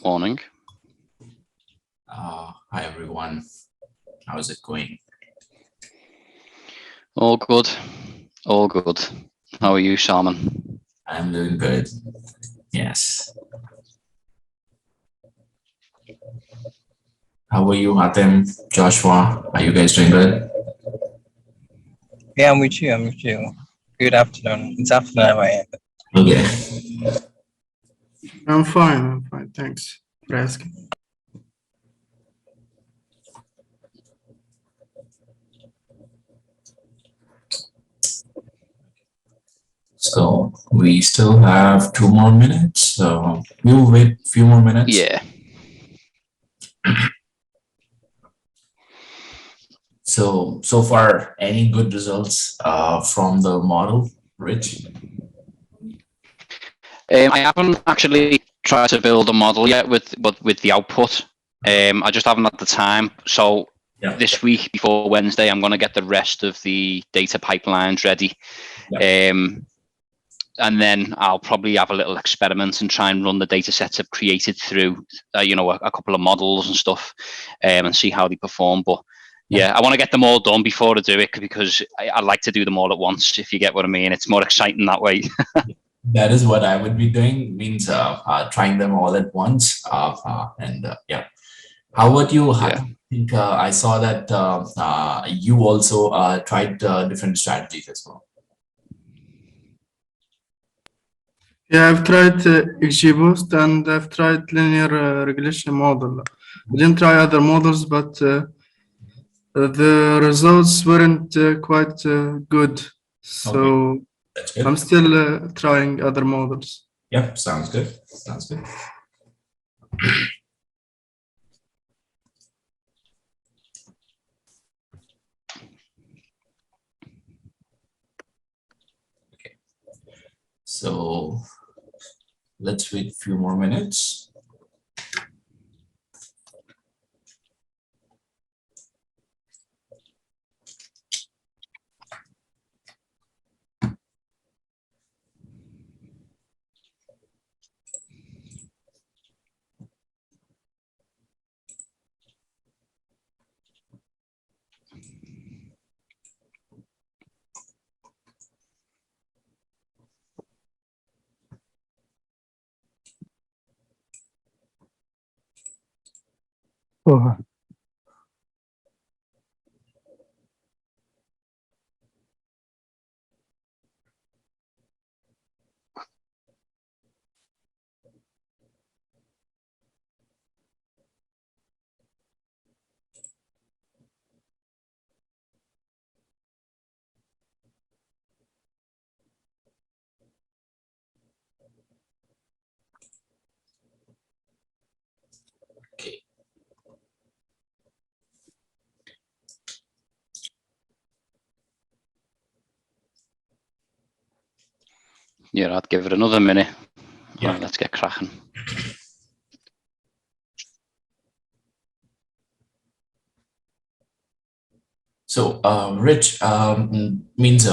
Morning. Hi everyone. How's it going? All good. All good. How are you, Salman? I'm doing good. Yes. How are you, Hatem, Joshua? Are you guys doing good? Yeah, I'm with you. I'm with you. Good afternoon. It's afternoon where I am. Okay. I'm fine. Thanks for asking. So we still have 2 more minutes. So we'll wait a few more minutes. Yeah. So far, any good results from the model, Rich? I haven't actually tried to build a model yet with the output. I just haven't had the time. So Yeah. this week before Wednesday, I'm going to get the rest of the data pipelines ready. Yeah. And then I'll probably have a little experiment and try and run the data sets I've created through, a couple of models and stuff, and see how they perform. But yeah, I want to get them all done before I do it because I like to do them all at once, if you get what I mean. It's more exciting that way. That is what I would be doing, means trying them all at once. Yeah. How about you? Yeah. I think I saw that you also tried different strategies as well. Yeah, I've tried XGBoost and I've tried linear regression model. I didn't try other models, but the results weren't quite good. So That's good. I'm still trying other models. Yep, sounds good. Sounds good. Okay. So let's wait a few more minutes. Okay. Yeah, I'd give it another minute. Yeah. Let's get cracking. So, Rich, means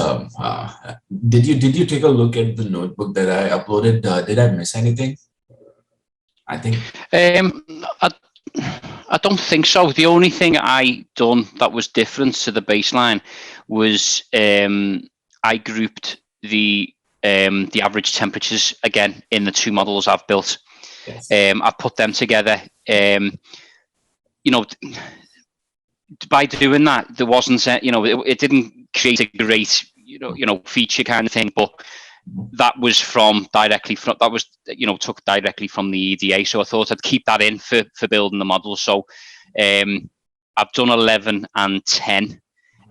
did you take a look at the notebook that I uploaded? Did I miss anything? I think. I don't think so. The only thing I done that was different to the baseline was I grouped the average temperatures again in the two models I've built. Yes. I put them together. By doing that, there wasn't, it didn't create a great, feature kind of thing, but that was took directly from the EDA. So I thought I'd keep that in for building the model. So I've done 11 and 10,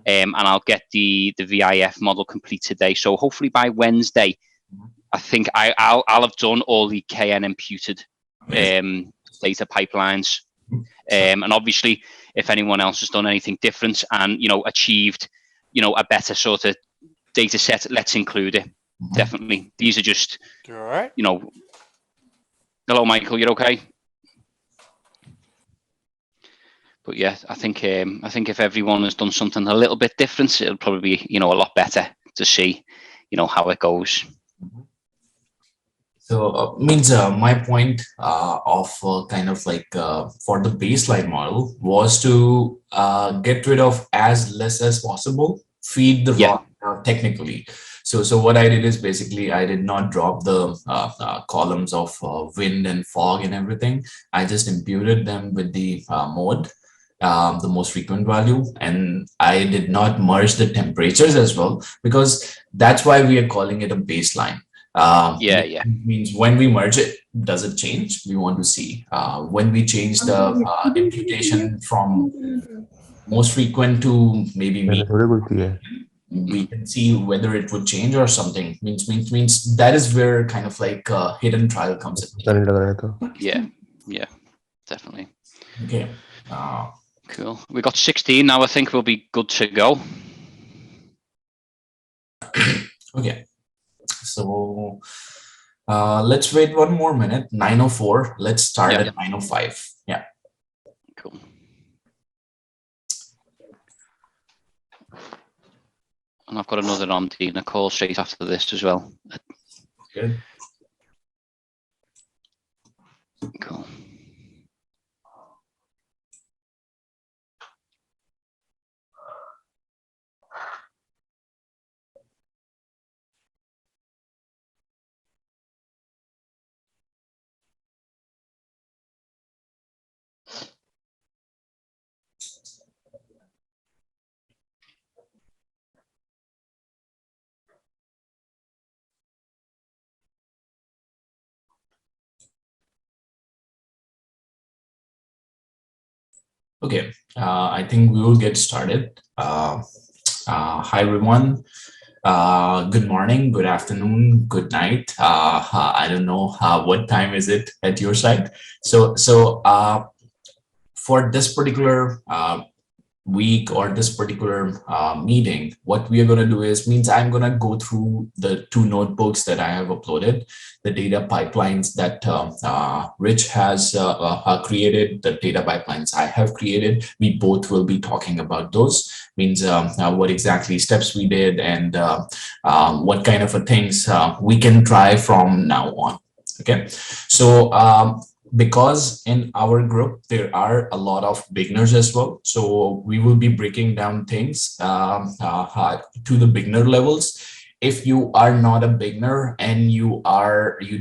and I'll get the VIF model complete today. So hopefully by Wednesday, I think I'll have done all the KN imputed data pipelines. And obviously, if anyone else has done anything different and achieved a better sort of data set, let's include it. Definitely. These are just You all right? Hello, Michael, you're okay? But yeah, I think if everyone has done something a little bit different, it'll probably be a lot better to see how it goes. So means my point of kind of like for the baseline model was to get rid of as less as possible, feed the Yeah. raw technically. So what I did is basically I did not drop the columns of wind and fog and everything. I just imputed them with the mode, the most frequent value, and I did not merge the temperatures as well, because that's why we are calling it a baseline. Yeah, yeah. Means when we merge it, does it change? We want to see. When we change the imputation from most frequent to maybe मैंने mean, थोड़ी बोलती है we can see whether it would change or something. Means that is where kind of like hidden trial comes in. पता नहीं लग रहा है तो Yeah, yeah, definitely. Okay. Cool. We got 16 now. I think we'll be good to go. Okay. So let's wait one more minute. 9:04. Let's start Yeah. at 9:05. Yeah. Cool. And I've got another on Dina call straight after this as well. Good. Cool. Okay, I think we will get started. Hi, everyone. Good morning, good afternoon, good night. I don't know what time is it at your side. So for this particular week or this particular meeting, what we are going to do is means I'm going to go through the two notebooks that I have uploaded, the data pipelines that Rich has created, the data pipelines I have created. We both will be talking about those, means what exactly steps we did and what kind of things we can try from now on. Okay, so because in our group there are a lot of beginners as well, so we will be breaking down things to the beginner levels. If you are not a beginner and you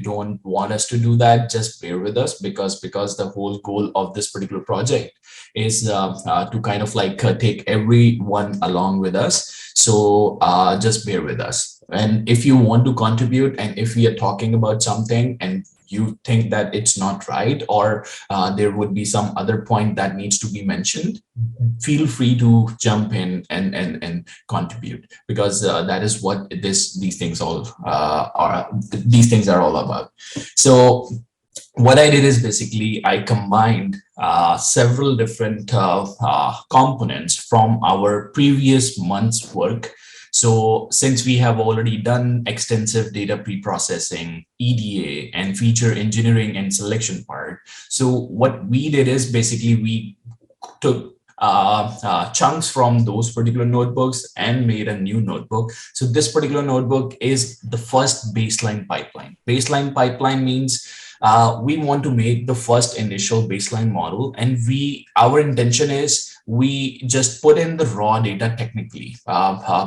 don't want us to do that, just bear with us, because the whole goal of this particular project is to kind of like take everyone along with us. So just bear with us, and if you want to contribute and if we are talking about something and you think that it's not right, or there would be some other point that needs to be mentioned, feel free to jump in and contribute, because that is what these things all are. These things are all about. So what I did is basically I combined several different components from our previous month's work. So since we have already done extensive data pre-processing, EDA, and feature engineering and selection part, so what we did is basically we took chunks from those particular notebooks and made a new notebook. So this particular notebook is the first baseline pipeline. Baseline pipeline means we want to make the first initial baseline model, and our intention is we just put in the raw data technically,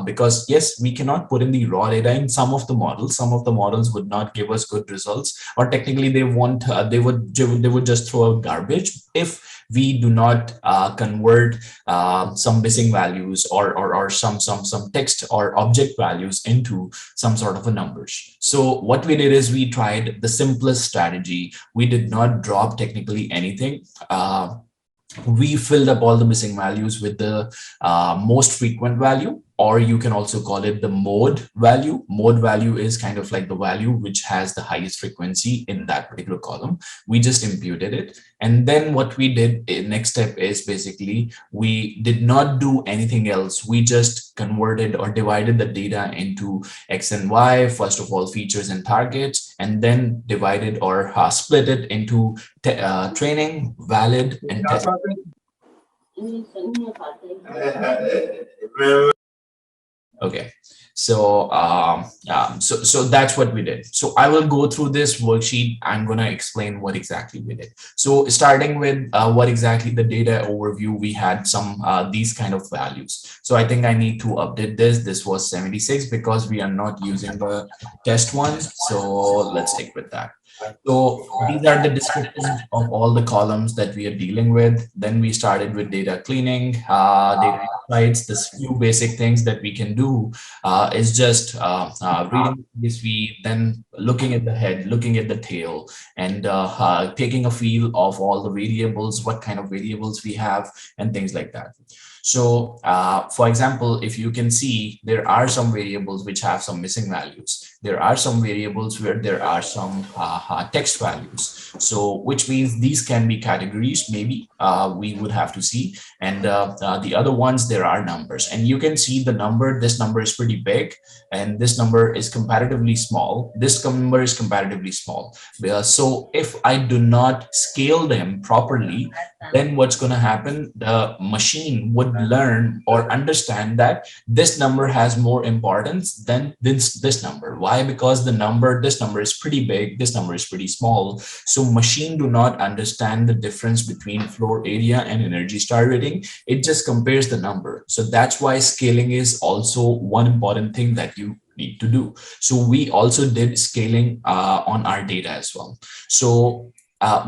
because yes, we cannot put in the raw data in some of the models. Some of the models would not give us good results, or technically they would just throw out garbage if we do not convert some missing values or some text or object values into some sort of a numbers. So what we did is we tried the simplest strategy. We did not drop technically anything. We filled up all the missing values with the most frequent value, or you can also call it the mode value. Mode value is kind of like the value which has the highest frequency in that particular column. We just imputed it. And then what we did, next step is basically we did not do anything else. We just converted or divided the data into X and Y, first of all, features and targets, and then divided or split it into training, valid, and test. Okay. So, so that's what we did. So I will go through this worksheet. I'm going to explain what exactly we did. So starting with what exactly the data overview, we had some these kind of values. So I think I need to update this. This was 76 because we are not using the test ones. So let's stick with that. So these are the descriptions of all the columns that we are dealing with. Then we started with data cleaning, data insights. This few basic things that we can do is just reading this, we then looking at the head, looking at the tail, and taking a feel of all the variables, what kind of variables we have, and things like that. So for example, if you can see, there are some variables which have some missing values. There are some variables where there are some text values. So which means these can be categories, maybe we would have to see. And the other ones, there are numbers. And you can see the number, this number is pretty big, and this number is comparatively small. This number is comparatively small. So if I do not scale them properly, then what's going to happen? The machine would learn or understand that this number has more importance than this number. Why? Because this number is pretty big, this number is pretty small. So machine do not understand the difference between floor area and energy star rating. It just compares the number. So that's why scaling is also one important thing that you need to do. So we also did scaling on our data as well. So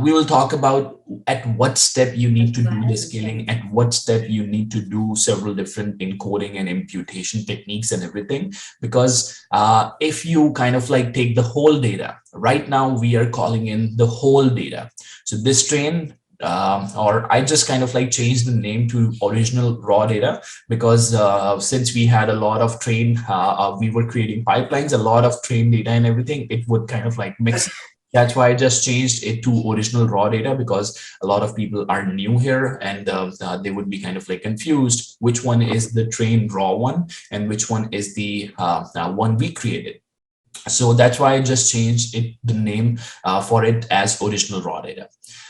we will talk about at what step you need to do the scaling, at what step you need to do several different encoding and imputation techniques and everything. Because if you kind of like take the whole data, right now we are calling in the whole data. So this train, or I just kind of like changed the name to original raw data, because since we had a lot of train, we were creating pipelines, a lot of train data and everything, it would kind of like mix. That's why I just changed it to original raw data, because a lot of people are new here and they would be kind of like confused which one is the trained raw one and which one is the one we created. So that's why I just changed it, the name for it as original raw data.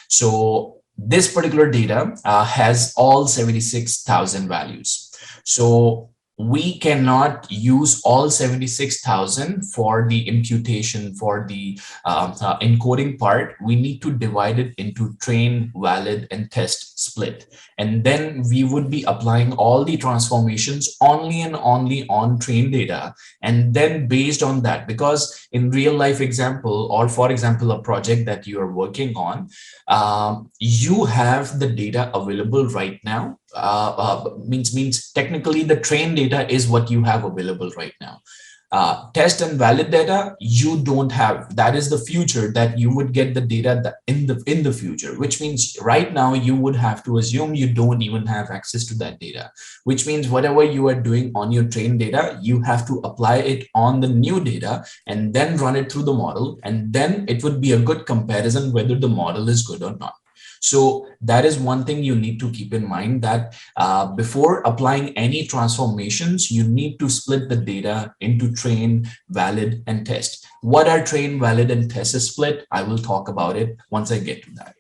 So this particular data has all 76,000 values. So we cannot use all 76,000 for the imputation, for the encoding part. We need to divide it into train, valid, and test split. And then we would be applying all the transformations only and only on train data. And then based on that, because in real life example, or for example, a project that you are working on, you have the data available right now. Means technically the train data is what you have available right now. Test and valid data you don't have. That is the future, that you would get the data in the future, which means right now you would have to assume you don't even have access to that data, which means whatever you are doing on your train data, you have to apply it on the new data and then run it through the model, and then it would be a good comparison whether the model is good or not. So that is one thing you need to keep in mind, that before applying any transformations, you need to split the data into train, valid, and test. What are train, valid, and test split? I will talk about it once I get to that.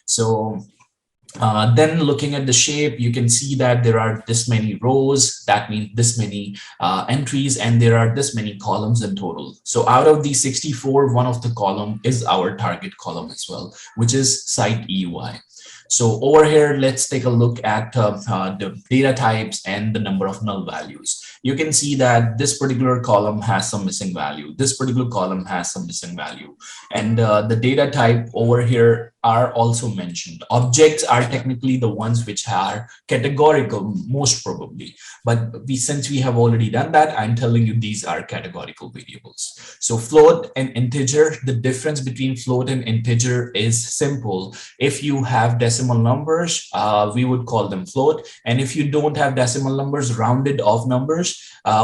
So then looking at the shape, you can see that there are this many rows, that means this many entries, and there are this many columns in total. So out of these 64, one of the column is our target column as well, which is site EUI. So over here, let's take a look at the data types and the number of null values. You can see that this particular column has some missing value. This particular column has some missing value. And the data type over here are also mentioned. Objects are technically the ones which are categorical, most probably. But since we have already done that, I'm telling you these are categorical variables. So float and integer, the difference between float and integer is simple. If you have decimal numbers, we would call them float. And if you don't have decimal numbers, rounded off numbers,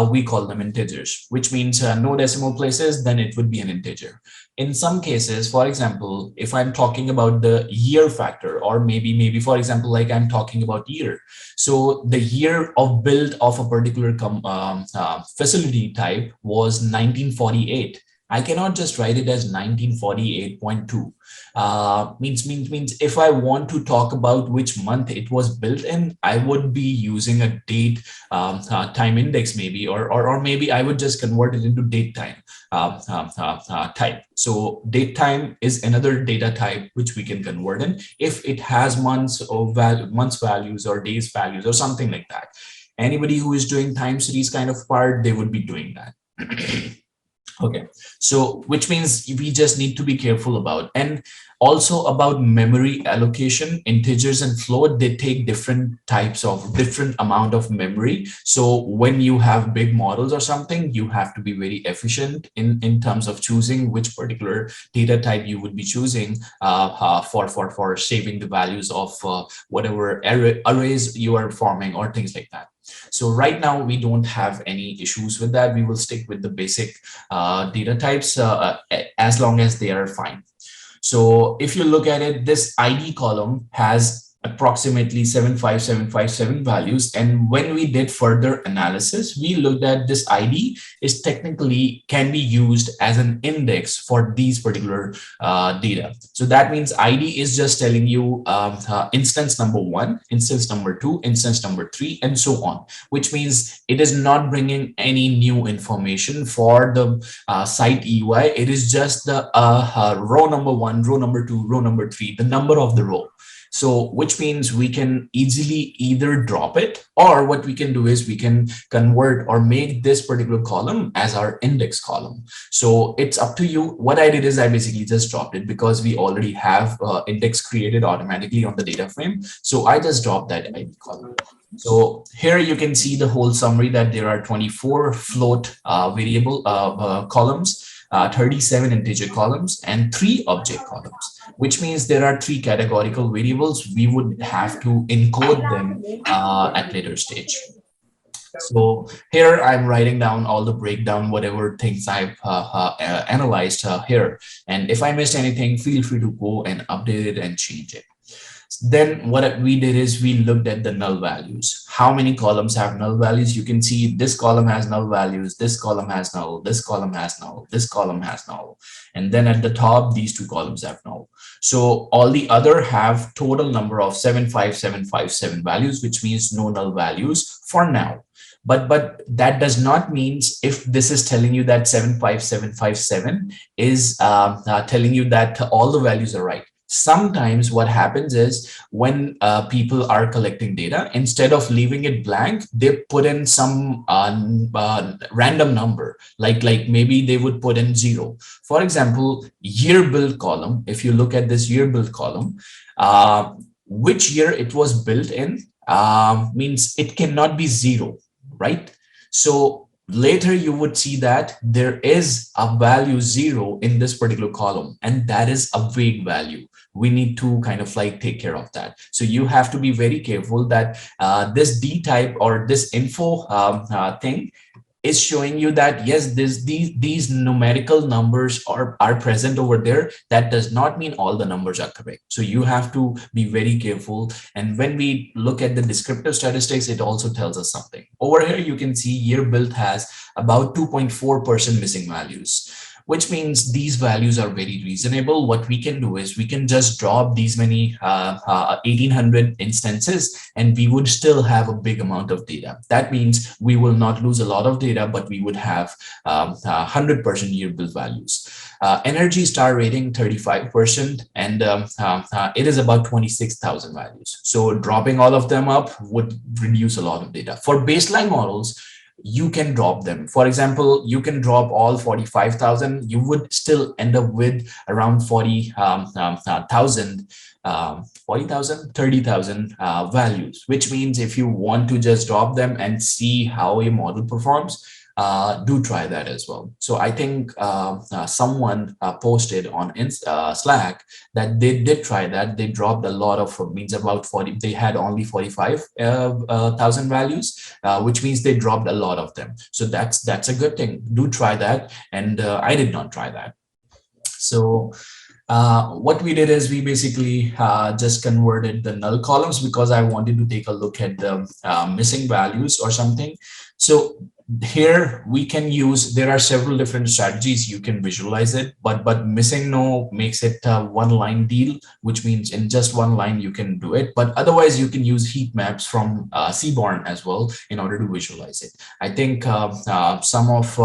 we call them integers, which means no decimal places, then it would be an integer. In some cases, for example, if I'm talking about the year factor, or maybe for example, like I'm talking about year. So the year of build of a particular facility type was 1948. I cannot just write it as 1948.2. Means if I want to talk about which month it was built in, I would be using a date time index maybe, or maybe I would just convert it into date time type. So date time is another data type which we can convert in if it has months or months values or days values or something like that. Anybody who is doing time series kind of part, they would be doing that. Okay, so which means we just need to be careful about, and also about memory allocation. Integers and float, they take different amount of memory. So when you have big models or something, you have to be very efficient in terms of choosing which particular data type you would be choosing for saving the values of whatever arrays you are forming or things like that. So right now we don't have any issues with that. We will stick with the basic data types as long as they are fine. So if you look at it, this ID column has approximately 75757 values. And when we did further analysis, we looked at this ID is technically can be used as an index for these particular data. So that means ID is just telling you instance number 1, instance number 2, instance number 3, and so on, which means it is not bringing any new information for the site UI. It is just the row number 1, row number 2, row number 3, the number of the row. So which means we can easily either drop it, or what we can do is we can convert or make this particular column as our index column. So it's up to you. What I did is I basically just dropped it because we already have index created automatically on the data frame. So I just dropped that ID column. So here you can see the whole summary that there are 24 float variable columns, 37 integer columns, and 3 object columns, which means there are 3 categorical variables. We would have to encode them at later stage. So here I'm writing down all the breakdown, whatever things I've analyzed here. And if I missed anything, feel free to go and update it and change it. Then what we did is we looked at the null values. How many columns have null values? You can see this column has null values, this column has null, this column has null, this column has null. And then at the top, these 2 columns have null. So all the other have total number of 75757 values, which means no null values for now. But that does not mean if this is telling you that 75757 is telling you that all the values are right. Sometimes what happens is when people are collecting data, instead of leaving it blank, they put in some random number, like maybe they would put in 0. For example, year build column, if you look at this year build column, which year it was built in means it cannot be 0, right? So later you would see that there is a value 0 in this particular column, and that is a vague value. We need to kind of like take care of that. So you have to be very careful that this D type or this info thing is showing you that yes, these numerical numbers are present over there. That does not mean all the numbers are correct. So you have to be very careful. And when we look at the descriptive statistics, it also tells us something. Over here, you can see year built has about 2.4% missing values, which means these values are very reasonable. What we can do is we can just drop these many 1800 instances, and we would still have a big amount of data. That means we will not lose a lot of data, but we would have 100% year build values. Energy star rating 35%, and it is about 26,000 values. So dropping all of them up would reduce a lot of data. For baseline models, you can drop them. For example, you can drop all 45,000. You would still end up with around 30,000 values, which means if you want to just drop them and see how a model performs, do try that as well. So I think someone posted on Slack that they did try that. They dropped a lot of, means about 40, they had only 45,000 values, which means they dropped a lot of them. So that's a good thing. Do try that. And I did not try that. So what we did is we basically just converted the null columns because I wanted to take a look at the missing values or something. So here we can use, there are several different strategies you can visualize it, but missing no makes it a one line deal, which means in just one line you can do it. But otherwise you can use heat maps from Seaborn as well in order to visualize it. I think some of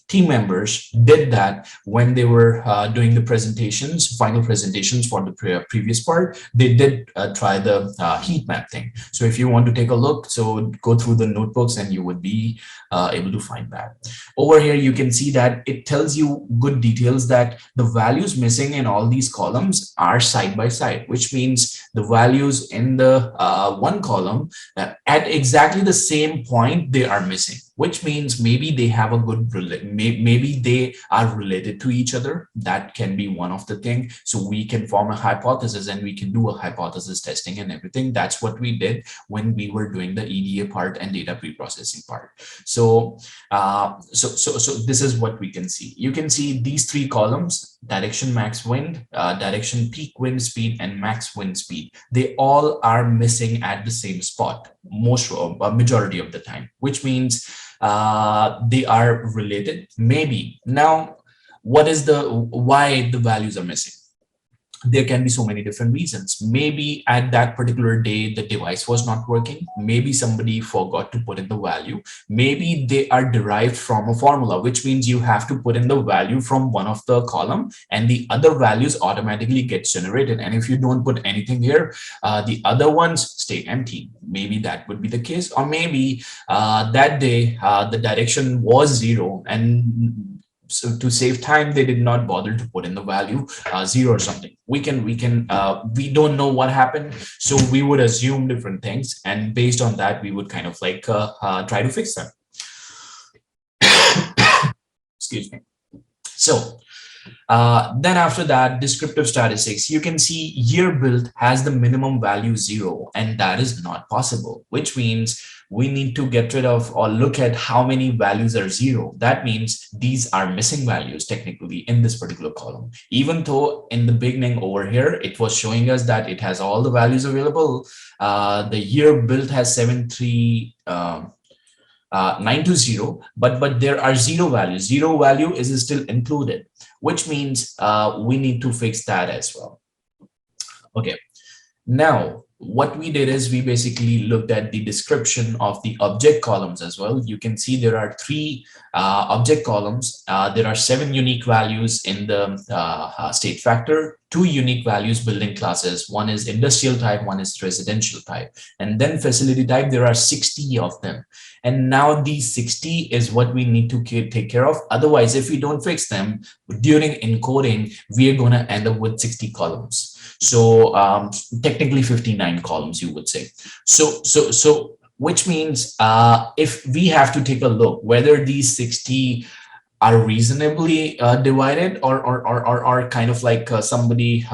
team members did that when they were doing the presentations, final presentations for the previous part. They did try the heat map thing. So if you want to take a look, so go through the notebooks and you would be able to find that. Over here, you can see that it tells you good details that the values missing in all these columns are side by side, which means the values in the one column at exactly the same point they are missing, which means maybe they have a good, maybe they are related to each other. That can be one of the things. So we can form a hypothesis and we can do a hypothesis testing and everything. That's what we did when we were doing the EDA part and data pre-processing part. So, so this is what we can see. You can see these three columns: direction, max wind, direction, peak wind speed, and max wind speed. They all are missing at the same spot, most majority of the time, which means they are related, maybe. Now, what is why the values are missing? There can be so many different reasons. Maybe at that particular day, the device was not working. Maybe somebody forgot to put in the value. Maybe they are derived from a formula, which means you have to put in the value from one of the column and the other values automatically get generated. And if you don't put anything here, the other ones stay empty. Maybe that would be the case. Or maybe that day, the direction was 0, and so to save time, they did not bother to put in the value 0 or something. We don't know what happened. So we would assume different things. And based on that, we would kind of like try to fix them. Excuse me. So then after that, descriptive statistics, you can see year built has the minimum value 0, and that is not possible, which means we need to get rid of or look at how many values are 0. That means these are missing values technically in this particular column. Even though in the beginning over here, it was showing us that it has all the values available. The year built has 73920, but there are 0 values. 0 value is still included, which means we need to fix that as well. Okay, now what we did is we basically looked at the description of the object columns as well. You can see there are 3 object columns. There are 7 unique values in the state factor, 2 unique values building classes. One is industrial type, one is residential type. And then facility type, there are 60 of them. And now these 60 is what we need to take care of. Otherwise, if we don't fix them during encoding, we are going to end up with 60 columns. So technically 59 columns, you would say. So which means if we have to take a look whether these 60 are reasonably divided or kind of like somebody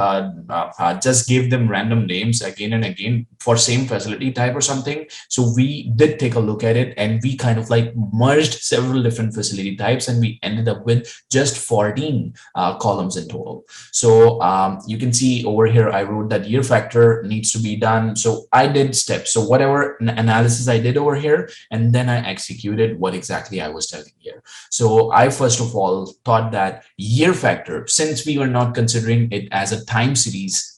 just gave them random names again and again for same facility type or something. So we did take a look at it and we kind of like merged several different facility types and we ended up with just 14 columns in total. So you can see over here, I wrote that year factor needs to be done. So I did steps. So whatever analysis I did over here, and then I executed what exactly I was telling here. So I first of all thought that year factor, since we were not considering it as a time series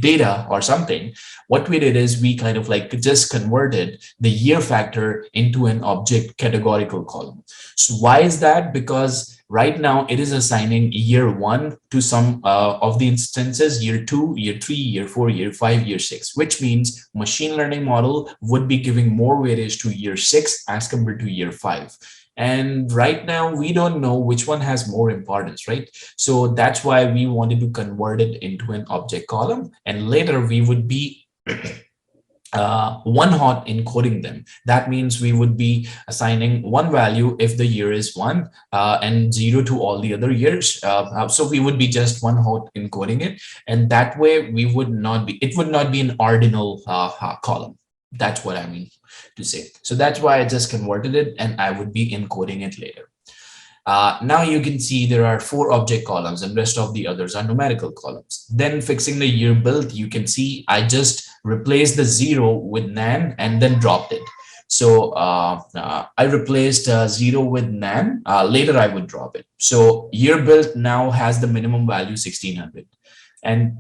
data or something, what we did is we kind of like just converted the year factor into an object categorical column. So why is that? Because right now it is assigning year 1 to some of the instances, year 2, year 3, year 4, year 5, year 6, which means machine learning model would be giving more weightage to year 6 as compared to year 5. And right now we don't know which one has more importance, right? So that's why we wanted to convert it into an object column, and later we would be one hot encoding them. That means we would be assigning one value if the year is 1 and 0 to all the other years. So we would be just one hot encoding it, and that way we would not be, it would not be an ordinal column. That's what I mean to say. So that's why I just converted it and I would be encoding it later. Now you can see there are 4 object columns and rest of the others are numerical columns. Then fixing the year built, you can see I just replaced the 0 with nan, and then dropped it. So I replaced 0 with nan. Later I would drop it. So year built now has the minimum value 1600, and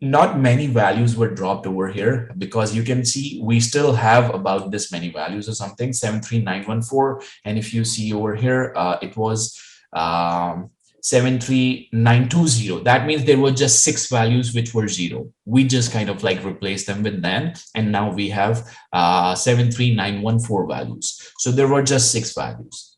not many values were dropped over here, because you can see we still have about this many values or something, 73914. And if you see over here, it was 73920. That means there were just 6 values which were 0. We just kind of like replaced them with then, and now we have 73914 values. So there were just 6 values.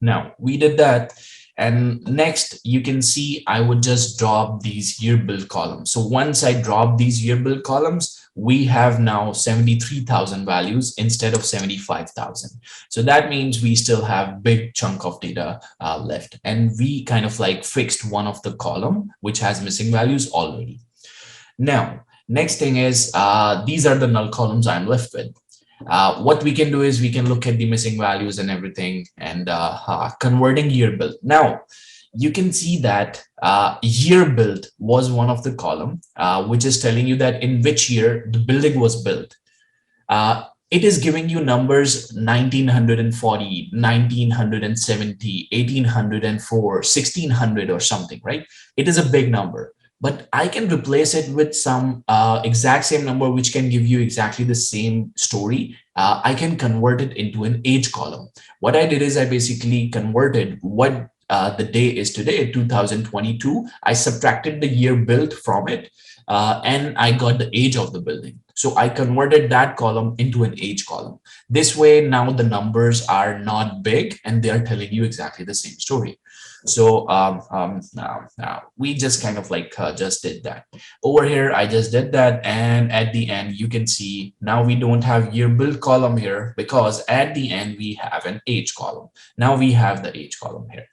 Now we did that. And next, you can see I would just drop these year build columns. So once I drop these year build columns, we have now 73,000 values instead of 75,000. So that means we still have big chunk of data left. And we kind of like fixed one of the column which has missing values already. Now, next thing is these are the null columns I'm left with. What we can do is we can look at the missing values and everything, and converting year build. Now you can see that year build was one of the column which is telling you that in which year the building was built. It is giving you numbers 1940, 1970, 1804, 1600 or something, right? It is a big number. But I can replace it with some exact same number, which can give you exactly the same story. I can convert it into an age column. What I did is I basically converted what the day is today, 2022. I subtracted the year built from it, and I got the age of the building. So I converted that column into an age column. This way, now the numbers are not big and they are telling you exactly the same story. So now we just kind of like just did that over here. I just did that, and at the end you can see now we don't have year build column here, because at the end we have an age column. Now we have the age column here.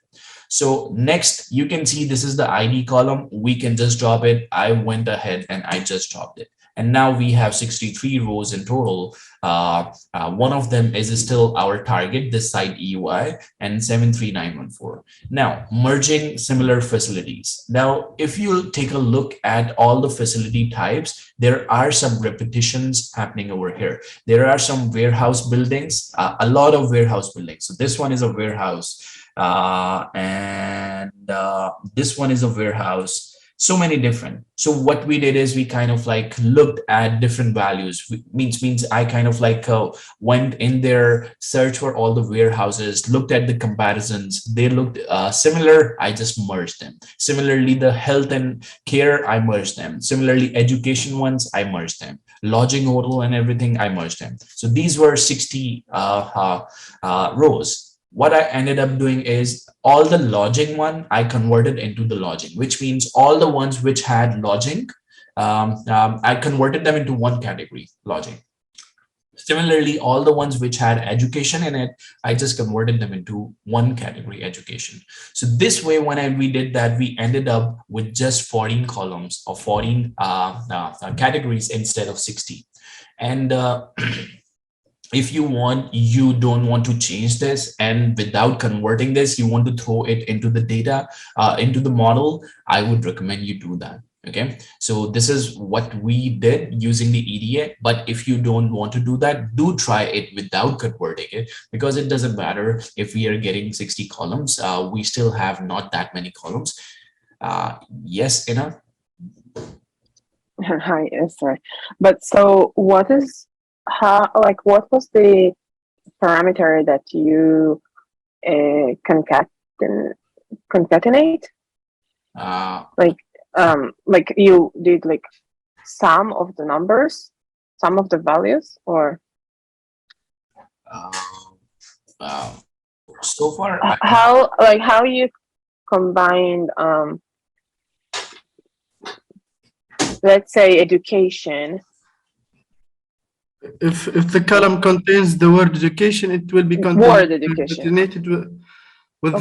So next, you can see this is the ID column. We can just drop it. I went ahead and I just dropped it. And now we have 63 rows in total. One of them is still our target, this side EUI, and 73914. Now, merging similar facilities. Now, if you take a look at all the facility types, there are some repetitions happening over here. There are some warehouse buildings, a lot of warehouse buildings. So this one is a warehouse, and this one is a warehouse. So many different. So what we did is we kind of like looked at different values. Means I kind of like went in there, searched for all the warehouses, looked at the comparisons. They looked similar. I just merged them. Similarly, the health and care, I merged them. Similarly, education ones, I merged them. Lodging, hotel, and everything, I merged them. So these were 60 rows. What I ended up doing is all the lodging one, I converted into the lodging, which means all the ones which had lodging, I converted them into one category, lodging. Similarly, all the ones which had education in it, I just converted them into one category, education. So this way, when we did that, we ended up with just 14 columns or 14 categories instead of 60. And if you don't want to change this, and without converting this, you want to throw it into the data, into the model, I would recommend you do that. Okay, so this is what we did using the EDA. But if you don't want to do that, do try it without converting it, because it doesn't matter if we are getting 60 columns. We still have not that many columns. Yes, Ina? Hi, sorry. But so what was the parameter that you concatenate? Like you did like sum of the numbers, sum of the values, or so far how you combined let's say education. If the column contains the word education, it will be Word education. concatenated with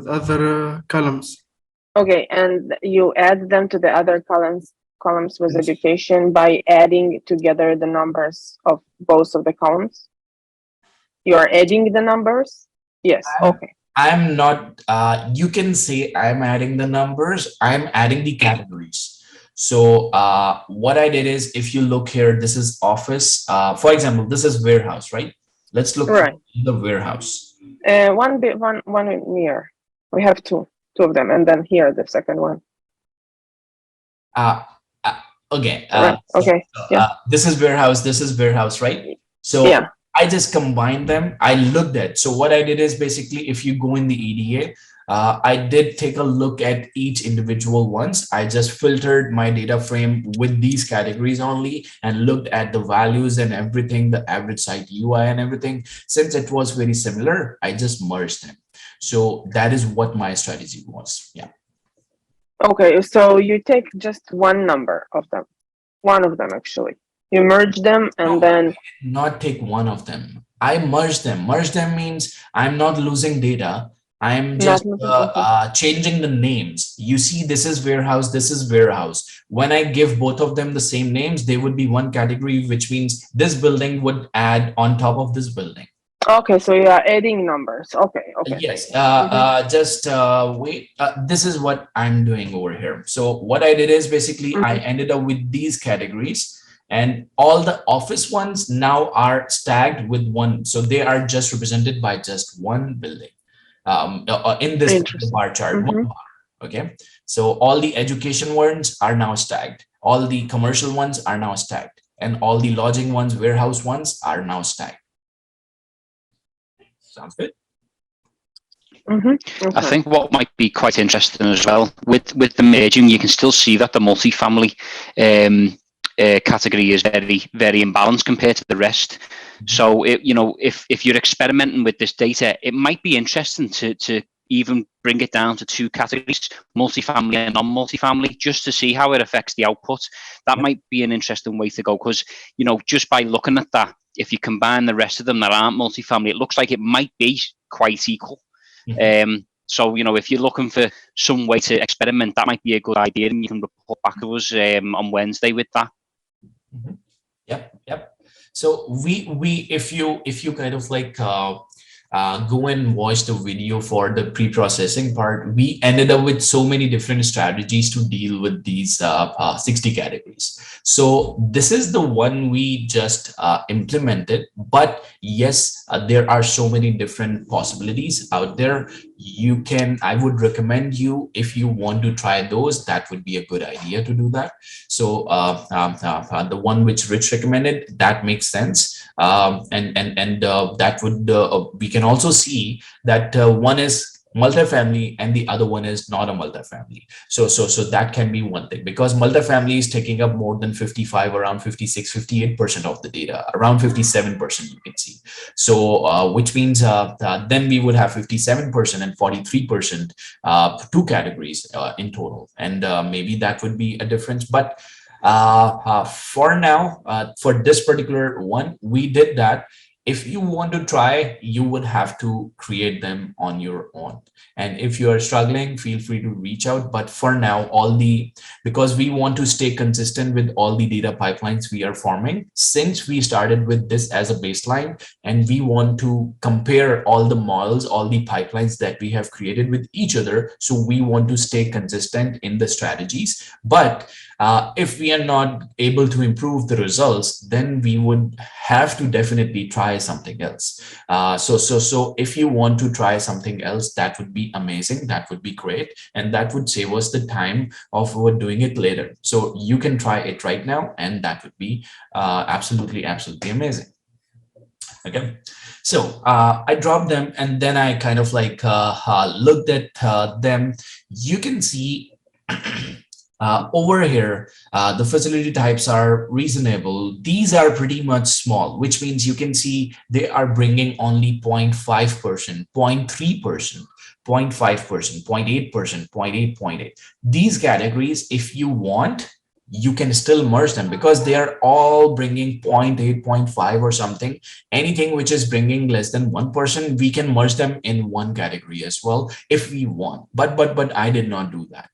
other columns. Okay, and you add them to the other columns with education by adding together the numbers of both of the columns. You are adding the numbers? Yes. Okay. I'm not, you can say I'm adding the numbers, I'm adding the categories. So what I did is, if you look here, this is office. For example, this is warehouse, right? Let's look Right. for the warehouse. One near. We have two of them, and then here the second one. Okay. Right. Okay. Yeah. This is warehouse, right? So Yeah. I just combined them. I looked at, so what I did is, basically, if you go in the EDA, I did take a look at each individual ones. I just filtered my data frame with these categories only and looked at the values and everything, the average site UI and everything. Since it was very similar, I just merged them. So that is what my strategy was. Yeah. Okay, so you take just one number of them, one of them actually. You merge them and then not take one of them. I merge them. Merge them means I'm not losing data. I'm just changing the names. You see, this is warehouse, this is warehouse. When I give both of them the same names, they would be one category, which means this building would add on top of this building. Okay, so you are adding numbers. Okay, okay. Yes, just wait. This is what I'm doing over here. So what I did is, basically, I ended up with these categories, and all the office ones now are tagged with one. So they are just represented by just one building in this bar chart. One bar, okay. So all the education ones are now tagged. All the commercial ones are now tagged, and all the lodging ones, warehouse ones are now tagged. Sounds good. Okay. I think what might be quite interesting as well with the merging, you can still see that the multifamily category is very imbalanced compared to the rest. So if you're experimenting with this data, it might be interesting to even bring it down to two categories, multifamily and non-multifamily, just to see how it affects the output. That might be an interesting way to go, because just by looking at that, if you combine the rest of them that aren't multifamily, it looks like it might be quite equal. So if you're looking for some way to experiment, that might be a good idea, and you can report back to us on Wednesday with that. Yep. So if you kind of like go and watch the video for the pre-processing part, we ended up with so many different strategies to deal with these 60 categories. So this is the one we just implemented, but yes, there are so many different possibilities out there. I would recommend you, if you want to try those, that would be a good idea to do that. So the one which Rich recommended, that makes sense. And that would we can also see that one is multifamily and the other one is not a multifamily. So that can be one thing, because multifamily is taking up more than 55, around 56, 58% of the data, around 57% you can see. So which means then we would have 57% and 43%, two categories in total, and maybe that would be a difference. But for now, for this particular one, we did that. If you want to try, you would have to create them on your own. And if you are struggling, feel free to reach out. But for now, because we want to stay consistent with all the data pipelines we are forming, since we started with this as a baseline, and we want to compare all the models, all the pipelines that we have created with each other. So we want to stay consistent in the strategies. But if we are not able to improve the results, then we would have to definitely try something else. So if you want to try something else, that would be amazing. That would be great. And that would save us the time of doing it later. So you can try it right now, and that would be absolutely amazing. Okay. So I dropped them, and then I kind of like looked at them. You can see over here, the facility types are reasonable. These are pretty much small, which means you can see they are bringing only 0.5%, 0.3%, 0.5%, 0.8%, 0.8, 0.8. These categories, if you want, you can still merge them, because they are all bringing 0.8, 0.5 or something. Anything which is bringing less than 1%, we can merge them in one category as well if we want. But I did not do that.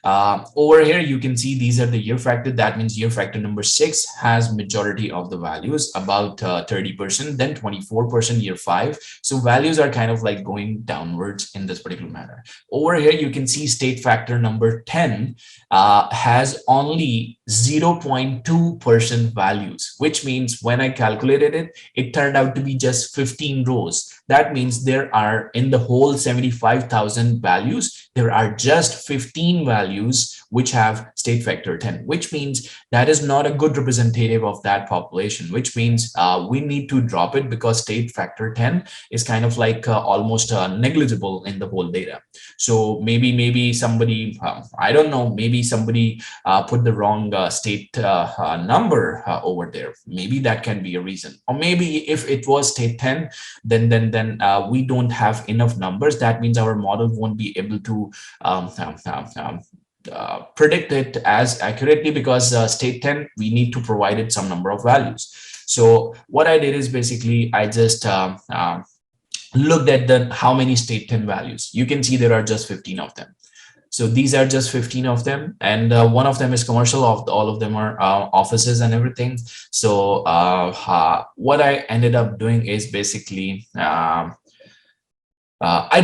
Over here, you can see these are the year factor. That means year factor number 6 has majority of the values, about 30%, then 24% year 5. So values are kind of like going downwards in this particular manner. Over here, you can see state factor number 10 has only 0.2% values, which means when I calculated it, it turned out to be just 15 rows. That means there are, in the whole 75,000 values, there are just 15 values which have state factor 10, which means that is not a good representative of that population, which means we need to drop it, because state factor 10 is kind of like almost negligible in the whole data. So maybe somebody, I don't know, maybe somebody put the wrong state number over there. Maybe that can be a reason. Or maybe if it was state 10, then we don't have enough numbers. That means our model won't be able to predict it as accurately, because state 10, we need to provide it some number of values. So what I did is basically I just looked at how many state 10 values. You can see there are just 15 of them. So these are just 15 of them, and one of them is commercial. All of them are offices and everything. So what I ended up doing is basically I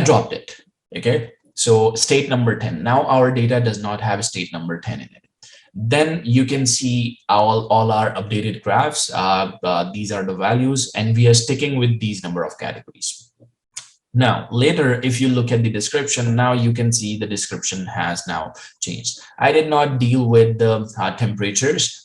dropped it. Okay, so state number 10. Now our data does not have state number 10 in it. Then you can see all our updated graphs. These are the values, and we are sticking with these number of categories. Now, later, if you look at the description, now you can see the description has now changed. I did not deal with the temperatures.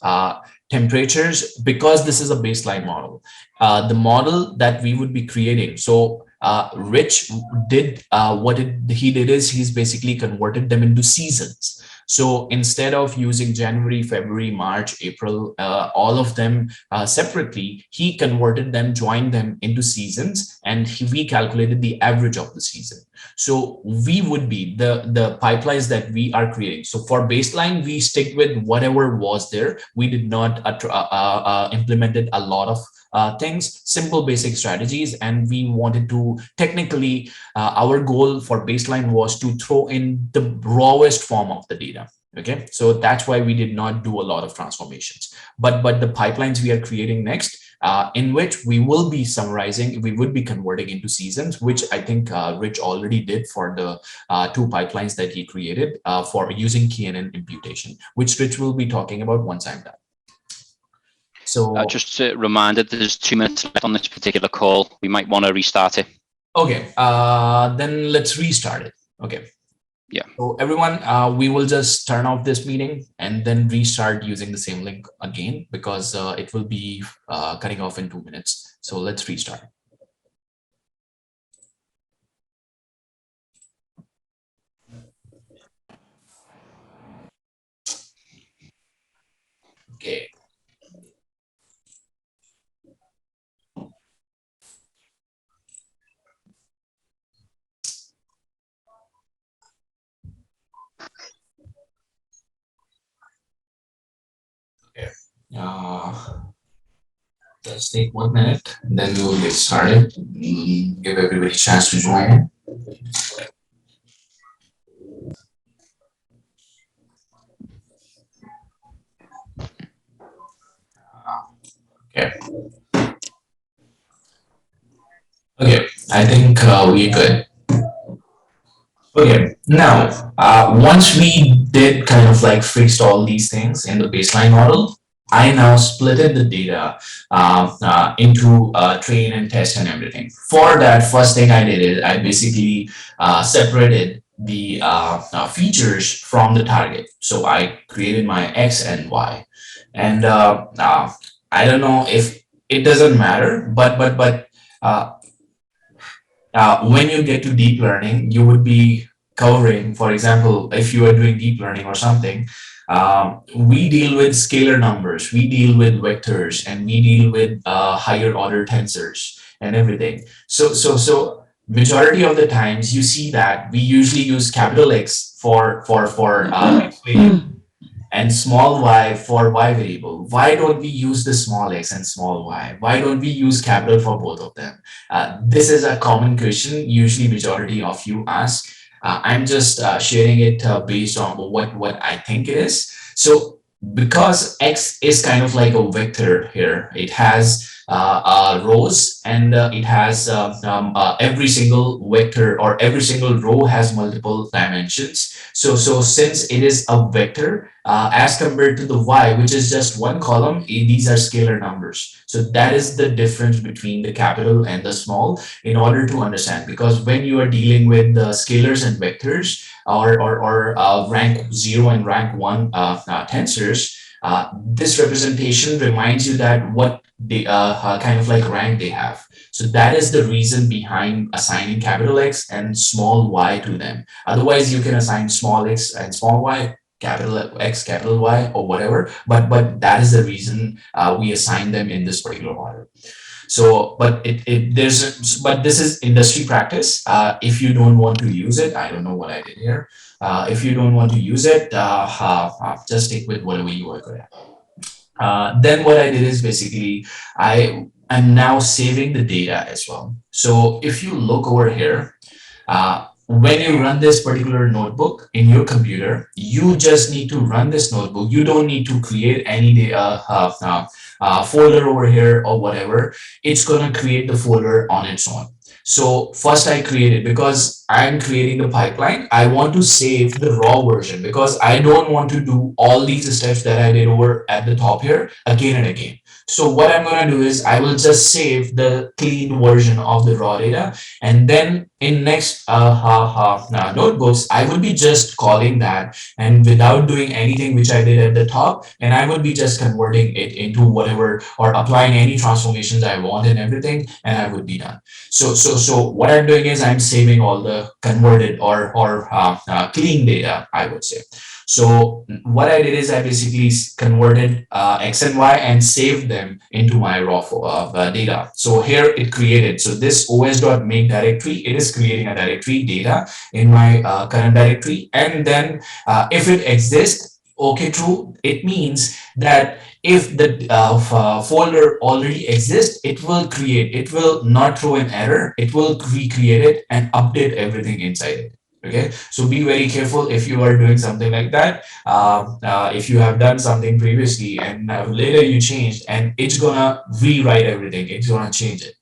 Temperatures, because this is a baseline model. The model that we would be creating. So Rich did what he did is he's basically converted them into seasons. So instead of using January, February, March, April, all of them separately, he converted them, joined them into seasons, and we calculated the average of the season. So we would be the pipelines that we are creating. So for baseline, we stick with whatever was there. We did not implemented a lot of things, simple basic strategies, and we wanted to technically our goal for baseline was to throw in the rawest form of the data. Okay, so that's why we did not do a lot of transformations, but the pipelines we are creating next, in which we will be summarizing, we would be converting into seasons, which I think Rich already did for the 2 pipelines that he created for using KNN imputation, which Rich will be talking about once I'm done. So just a reminder, there's 2 minutes left on this particular call. We might want to restart it. Okay, then let's restart it. Okay. Yeah. So everyone, we will just turn off this meeting and then restart using the same link again, because it will be cutting off in 2 minutes. So let's restart. Okay. Let's take 1 minute, and then we will get started. Give everybody a chance to join. Okay. Okay, I think we're good. Okay, now once we did kind of like fixed all these things in the baseline model, I now splitted the data into train and test and everything. For that, first thing I did is I basically separated the features from the target. So I created my X and Y, and I don't know if it doesn't matter, but when you get to deep learning, you would be covering, for example, if you are doing deep learning or something, we deal with scalar numbers, we deal with vectors, and we deal with higher order tensors and everything. So majority of the times you see that we usually use capital X for X variable and small y for y variable. Why don't we use the small x and small y? Why don't we use capital for both of them? This is a common question usually majority of you ask. I'm just sharing it based on what I think it is. So because X is kind of like a vector here, it has rows, and it has every single vector or every single row has multiple dimensions. So since it is a vector, as compared to the Y, which is just one column, these are scalar numbers. So that is the difference between the capital and the small in order to understand, because when you are dealing with the scalars and vectors or rank 0 and rank 1 tensors, this representation reminds you that what they kind of like rank they have. So that is the reason behind assigning capital X and small y to them. Otherwise, you can assign small x and small y, capital X, capital Y, or whatever. But that is the reason we assign them in this particular order. So, but but this is industry practice. If you don't want to use it, I don't know what I did here. If you don't want to use it, just stick with whatever you are good at. Then what I did is basically I'm now saving the data as well. So if you look over here, when you run this particular notebook in your computer, you just need to run this notebook. You don't need to create any folder over here or whatever. It's going to create the folder on its own. So first I created, because I'm creating the pipeline, I want to save the raw version because I don't want to do all these steps that I did over at the top here again and again. So what I'm going to do is I will just save the clean version of the raw data, and then in next notebooks, I would be just calling that, and without doing anything which I did at the top, and I would be just converting it into whatever or applying any transformations I want and everything, and I would be done. So what I'm doing is I'm saving all the converted or clean data, I would say. So what I did is I basically converted X and Y and saved them into my raw data. So here it created. So this os.make directory, it is creating a directory data in my current directory. And then if it exists, okay, true, it means that if the folder already exists, it will not throw an error. It will recreate it and update everything inside it. Okay, so be very careful if you are doing something like that. If you have done something previously and later you changed, and it's gonna rewrite everything, it's gonna change it.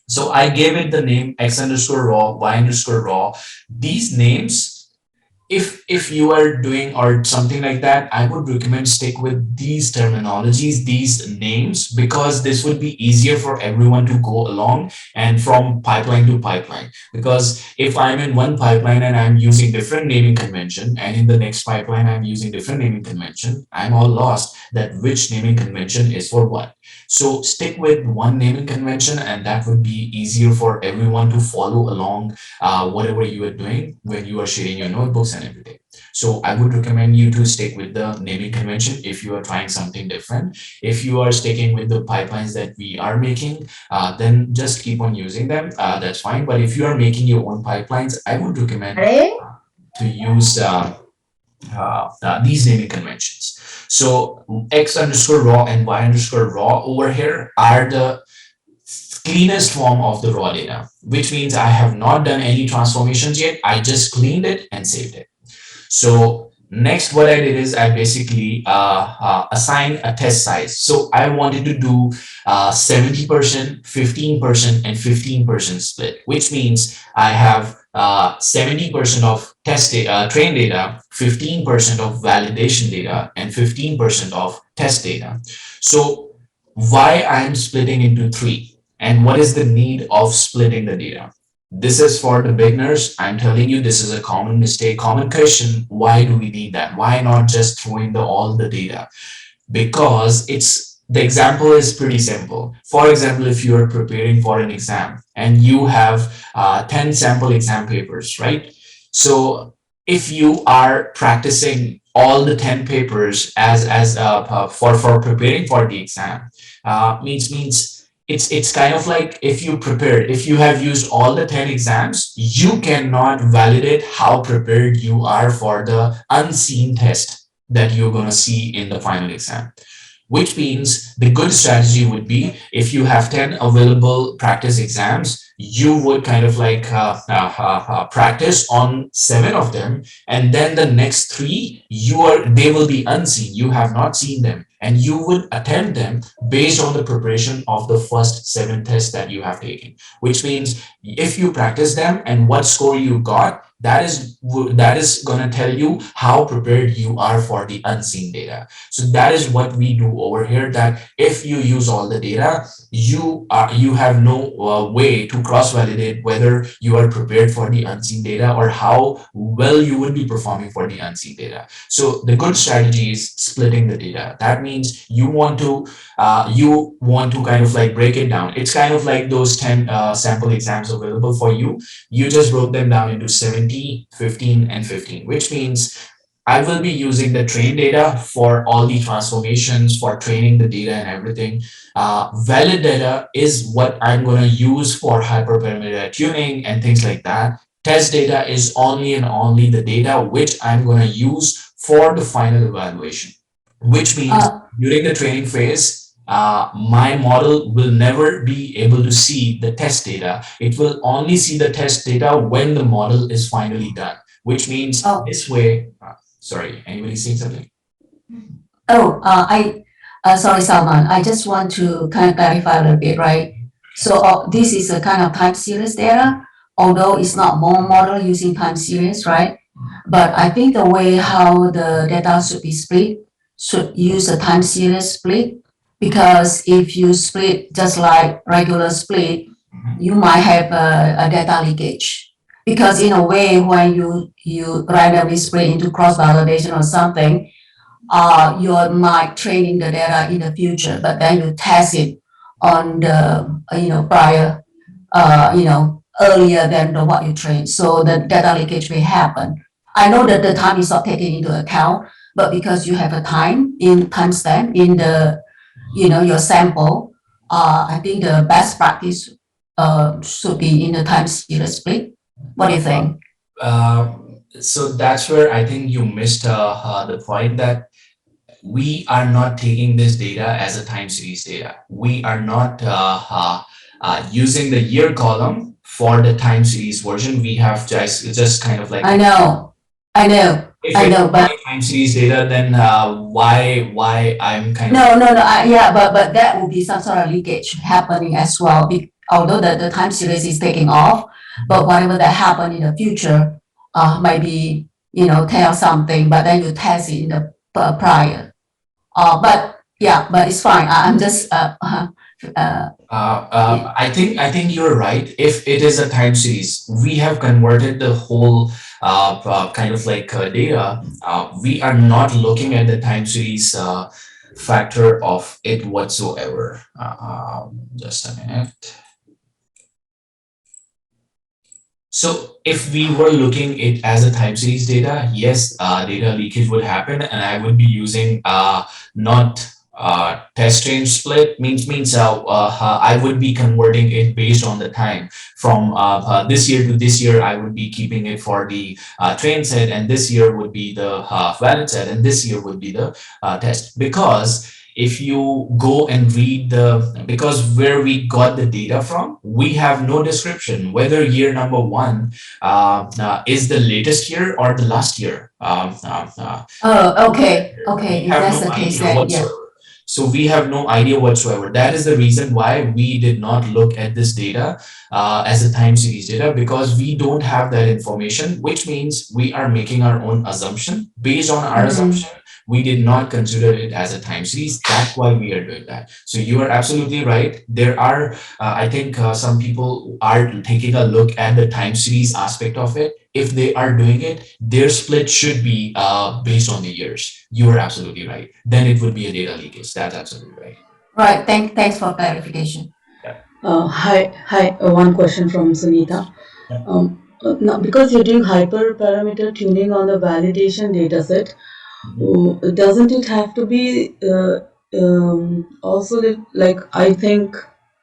So I gave it the name x_raw, y_raw. These names, if you are doing or something like that, I would recommend stick with these terminologies, these names, because this would be easier for everyone to go along and from pipeline to pipeline. Because if I'm in one pipeline and I'm using different naming convention, and in the next pipeline I'm using different naming convention, I'm all lost that which naming convention is for what. So stick with one naming convention, and that would be easier for everyone to follow along whatever you are doing when you are sharing your notebooks and everything. So I would recommend you to stick with the naming convention if you are trying something different. If you are sticking with the pipelines that we are making, then just keep on using them. That's fine. But if you are making your own pipelines, I would recommend to use these naming conventions. So x_raw and y_raw over here are the cleanest form of the raw data, which means I have not done any transformations yet. I just cleaned it and saved it. So next, what I did is I basically assigned a test size. So I wanted to do 70%, 15%, and 15% split, which means I have 70% of test data, train data, 15% of validation data, and 15% of test data. So why I'm splitting into 3, and what is the need of splitting the data? This is for the beginners. I'm telling you, this is a common mistake, common question. Why do we need that? Why not just throwing all the data? Because the example is pretty simple. For example, if you are preparing for an exam and you have 10 sample exam papers, right? So if you are practicing all the 10 papers for preparing for the exam, means it's kind of like if you have used all the 10 exams, you cannot validate how prepared you are for the unseen test that you're going to see in the final exam. which means the good strategy would be if you have 10 available practice exams, you would kind of like practice on 7 of them, and then the next 3 they will be unseen, you have not seen them, and you would attempt them based on the preparation of the first 7 tests that you have taken, which means if you practice them and what score you got, that is going to tell you how prepared you are for the unseen data. So that is what we do over here, that if you use all the data, you have no way to cross validate whether you are prepared for the unseen data or how well you would be performing for the unseen data. So the good strategy is splitting the data. That means you want to kind of like break it down. It's kind of like those 10 sample exams available for you. You just broke them down into 70, 15, and 15, which means I will be using the train data for all the transformations, for training the data and everything. Valid data is what I'm going to use for hyperparameter tuning and things like that. Test data is only and only the data which I'm going to use for the final evaluation, which means during the training phase, my model will never be able to see the test data. It will only see the test data when the model is finally done, which means this way. Sorry, anybody saying something? Sorry, Salman. I just want to kind of clarify a little bit, right? So this is a kind of time series data, although it's not more model using time series, right? But I think the way how the data should be split should use a time series split, because if you split just like regular split, you might have a data leakage. Because in a way, when you randomly split into cross validation or something, you might training the data in the future, but then you test it on the prior earlier than what you trained, so the data leakage may happen. I know that the time is not taken into account, but because you have a timestamp in the your sample, I think the best practice should be in the time series split. What do you think? So that's where I think you missed the point, that we are not taking this data as a time series data. We are not using the year column for the time series version. We have just kind of like, I know. if I know, it's but time series data, then why I'm kind of no. Yeah, but that will be some sort of leakage happening as well. Although the time series is taking off, but whatever that happen in the future, maybe tell something, but then you test it in the prior. But it's fine. I'm just I think you're right. If it is a time series, we have converted the whole kind of like data. We are not looking at the time series factor of it whatsoever. Just a minute. So if we were looking it as a time series data, yes, data leakage would happen, and I would be using not test range split means I would be converting it based on the time from this year to this year. I would be keeping it for the train set, and this year would be the valid set, and this year would be the test. Because if you go and read because where we got the data from, we have no description whether year number 1 is the latest year or the last year. okay. If that's the case, then yeah. So we have no idea whatsoever. That is the reason why we did not look at this data as a time series data, because we don't have that information, which means we are making our own assumption. Based on our assumption, we did not consider it as a time series. That's why we are doing that. So you are absolutely right. There are, I think some people are taking a look at the time series aspect of it. If they are doing it, their split should be based on the years. You are absolutely right. Then it would be a data leakage. That's absolutely right. Right. Thanks for clarification. Hi. One question from Sunita. Now, because you're doing hyperparameter tuning on the validation dataset, doesn't it have to be also like, I think,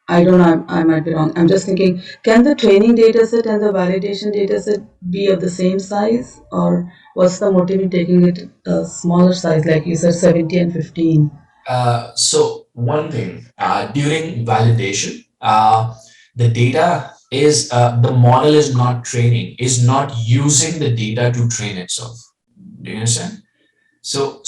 I don't know, I might be wrong. I'm just thinking, can the training dataset and the validation dataset be of the same size, or what's the motive in taking it a smaller size, like you said, 70 and 15? So one thing, during validation, the data is the model is not training, is not using the data to train itself. Do you understand? So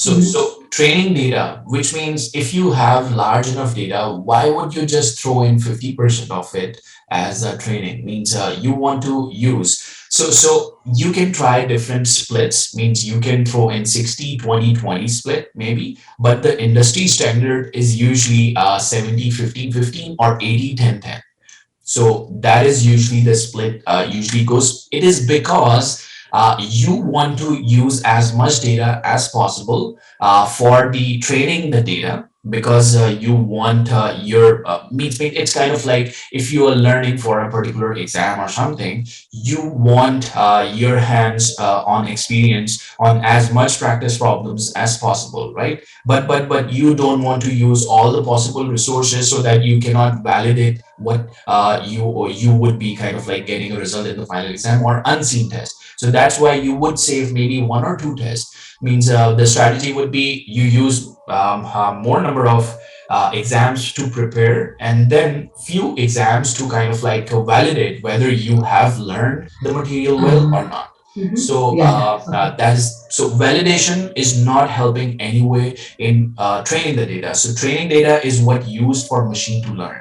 training data, which means if you have large enough data, why would you just throw in 50% of it as a training? Means you want to use. So you can try different splits, means you can throw in 60-20-20 split maybe, but the industry standard is usually 70-15-15 or 80-10-10. So that is usually the split usually goes. It is because you want to use as much data as possible for the training the data, because you want your it's kind of like if you are learning for a particular exam or something, you want your hands on experience on as much practice problems as possible, right? But you don't want to use all the possible resources so that you cannot validate what you would be kind of like getting a result in the final exam or unseen test. So that's why you would save maybe 1 or 2 tests. Means the strategy would be you use more number of exams to prepare, and then few exams to kind of like validate whether you have learned the material well or not. So that is, so validation is not helping anyway in training the data. So training data is what used for machine to learn.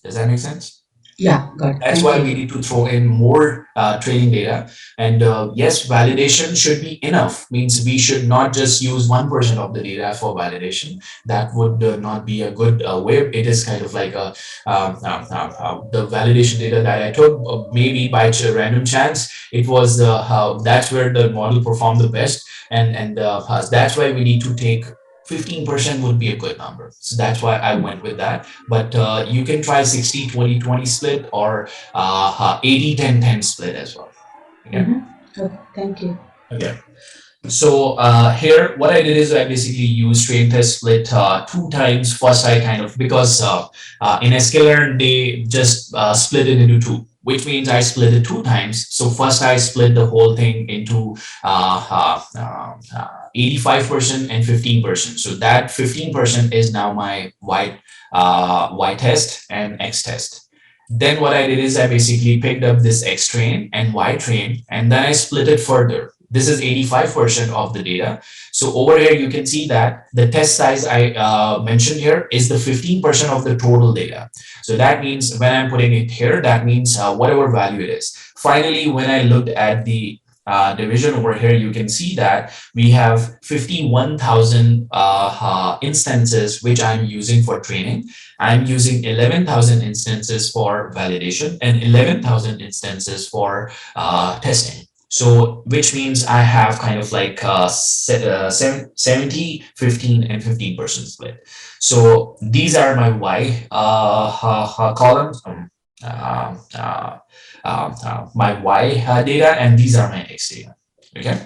Does that make sense? Yeah, got it. That's Thank why you. we need to throw in more training data. And yes, validation should be enough. Means we should not just use 1% of the data for validation. That would not be a good way. It is kind of like the validation data that I took, maybe by random chance. It was that's where the model performed the best. And that's why we need to take 15% would be a good number. So that's why I went with that. But you can try 60-20-20 split or 80-10-10 split as well. Okay. Okay, thank you. Okay. So here, what I did is I basically used train test split 2 times. First, I kind of, because in sklearn they just split it into 2, which means I split it 2 times. So first I split the whole thing into 85% and 15%. So that 15% is now my Y test and X test. Then what I did is I basically picked up this X train and Y train, and then I split it further. This is 85% of the data. So over here, you can see that the test size I mentioned here is the 15% of the total data. So that means when I'm putting it here, that means whatever value it is. Finally, when I looked at the division over here, you can see that we have 51,000 instances which I'm using for training. I'm using 11,000 instances for validation and 11,000 instances for testing. So which means I have kind of like 70, 15, and 15% split. So these are my Y columns. My Y data, and these are my X data. Okay.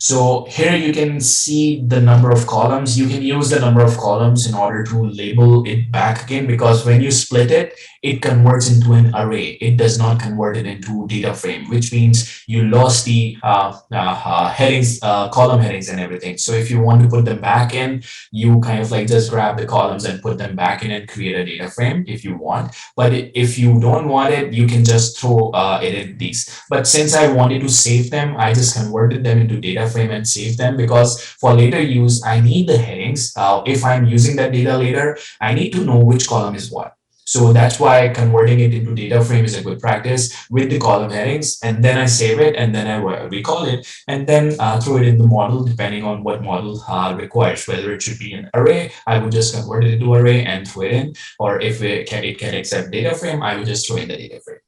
So here you can see the number of columns. You can use the number of columns in order to label it back again, because when you split it, it converts into an array. It does not convert it into data frame, which means you lost the headings, column headings and everything. So if you want to put them back in, you kind of like just grab the columns and put them back in and create a data frame if you want. But if you don't want it, you can just throw it in these. But since I wanted to save them, I just converted them into data frame and save them, because for later use, I need the headings. If I'm using that data later, I need to know which column is what. So that's why converting it into data frame is a good practice with the column headings. And then I save it, and then I recall it, and then throw it in the model depending on what model requires. Whether it should be an array, I would just convert it into array and throw it in. Or if it can accept data frame, I would just throw in the data frame.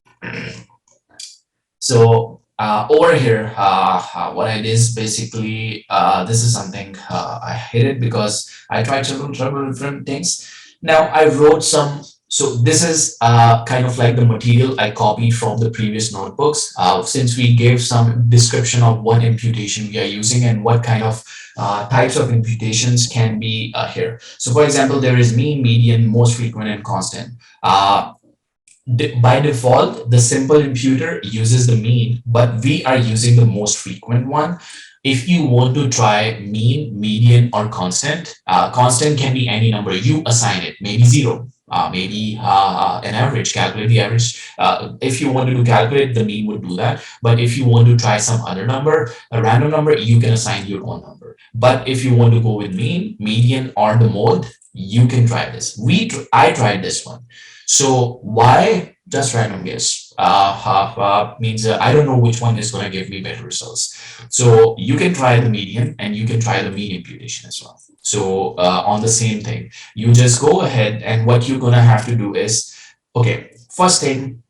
So over here, what I did is basically, this is something I hated because I tried several different things. Now I wrote some. So this is kind of like the material I copied from the previous notebooks, since we gave some description of what imputation we are using and what kind of types of imputations can be here. So for example, there is mean, median, most frequent, and constant. By default, the simple imputer uses the mean, but we are using the most frequent one. if you want to try mean, median, or constant, constant can be any number. You assign it, maybe 0, maybe an average, calculate the average. If you want to calculate, the mean would do that. But if you want to try some other number, a random number, you can assign your own number. But if you want to go with mean, median, or the mode, you can try this. I tried this one. So why? Just random guess. Means I don't know which one is going to give me better results. So you can try the median and you can try the mean imputation as well. So on the same thing, you just go ahead, and what you're going to have to do is, okay, first thing,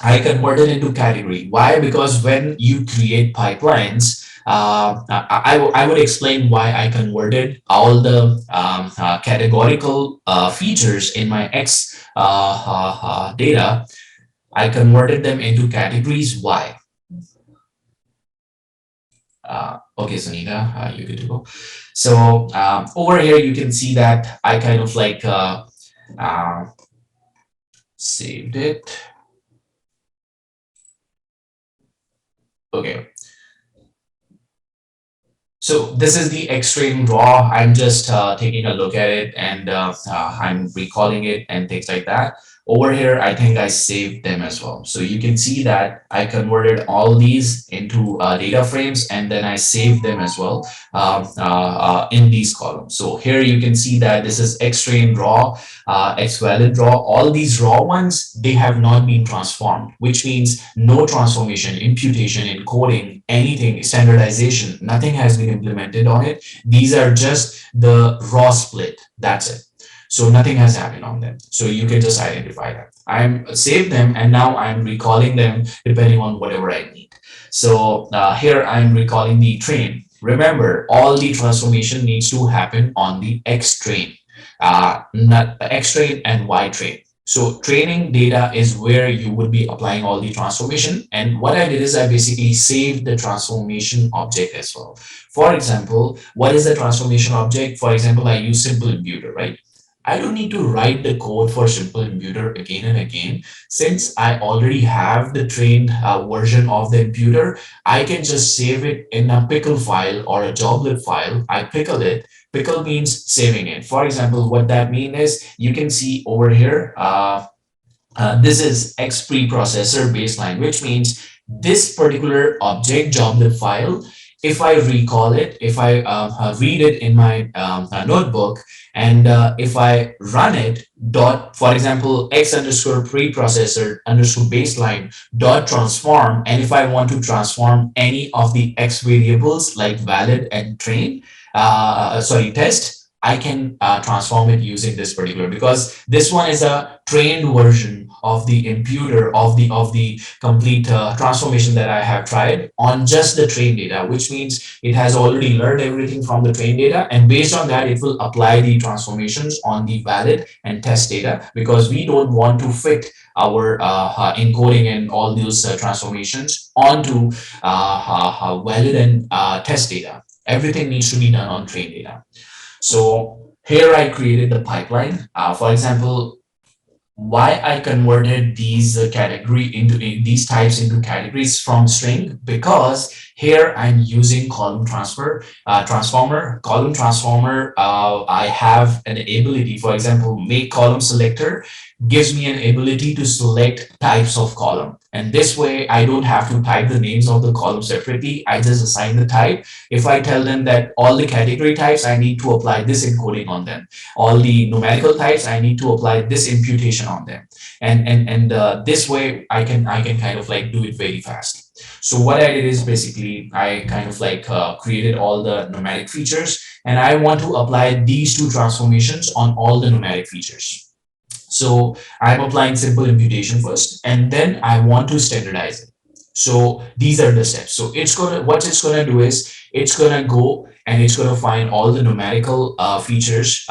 I converted into category. Why? Because when you create pipelines, I would explain why I converted all the categorical features in my X data. I converted them into categories. Why? Okay, Sunita, you're good to go. So over here, you can see that I kind of like saved it. Okay. So this is the X-Train raw. I'm just taking a look at it, and I'm recalling it and things like that. Over here, I think I saved them as well. So you can see that I converted all these into data frames, and then I saved them as well in these columns. So here you can see that this is X-Train raw, X-Valid raw. All these raw ones, they have not been transformed, which means no transformation, imputation, encoding, anything, standardization, nothing has been implemented on it. These are just the raw split. That's it. So nothing has happened on them. So you can just identify that. I'm saved them, and now I'm recalling them depending on whatever I need. So here I'm recalling the train. Remember, all the transformation needs to happen on the X train, not X train and Y train. So training data is where you would be applying all the transformation. And what I did is I basically saved the transformation object as well. For example, what is the transformation object? For example, I use simple imputer, right? I don't need to write the code for simple imputer again and again. Since I already have the trained version of the imputer, I can just save it in a pickle file or a joblet file. I pickle it. Pickle means saving it. For example, what that means is you can see over here, this is X preprocessor baseline, which means this particular object joblet file, if I recall it, if I read it in my notebook, and if I run it dot, for example, X underscore preprocessor underscore baseline dot transform, and if I want to transform any of the X variables like valid and train, test, I can transform it using this particular, because this one is a trained version of the imputer of the complete transformation that I have tried on just the train data, which means it has already learned everything from the train data, and based on that it will apply the transformations on the valid and test data, because we don't want to fit our encoding and all those transformations onto valid and test data. Everything needs to be done on train data. So here I created the pipeline. For example, why I converted these these types into categories from string, because here I'm using column transformer. Column transformer, I have an ability, for example, make column selector gives me an ability to select types of column. And this way, I don't have to type the names of the columns separately. I just assign the type. If I tell them that all the category types, I need to apply this encoding on them. All the numerical types, I need to apply this imputation on them. And this way, I can kind of like do it very fast. So what I did is basically I kind of like created all the numeric features, and I want to apply these two transformations on all the numeric features. So I'm applying simple imputation first, and then I want to standardize it. So these are the steps. So what it's gonna do is it's gonna go and it's gonna find all the numerical features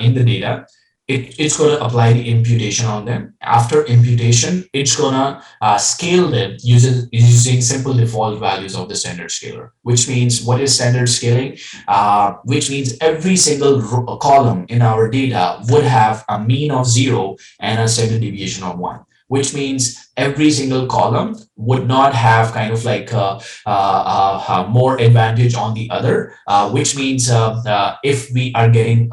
in the data. It's going to apply the imputation on them. After imputation, it's going to scale them using simple default values of the standard scaler, which means what is standard scaling? Which means every single column in our data would have a mean of 0 and a standard deviation of 1. which means every single column would not have kind of like more advantage on the other, which means if we are getting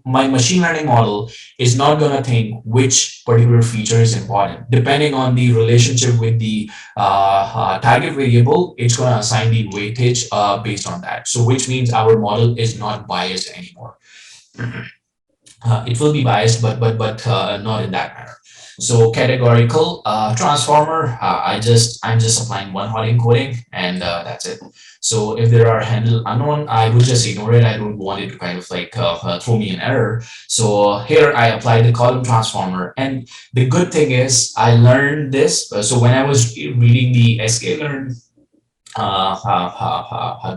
my machine learning model is not going to think which particular feature is important. Depending on the relationship with the target variable, it's going to assign the weightage based on that. So which means our model is not biased anymore. It will be biased, but not in that manner. So categorical transformer, I'm just applying one hot encoding, and that's it. So if there are handle unknown, I would just ignore it. I don't want it to kind of like throw me an error. So here I apply the column transformer, and the good thing is I learned this. So when I was reading the sklearn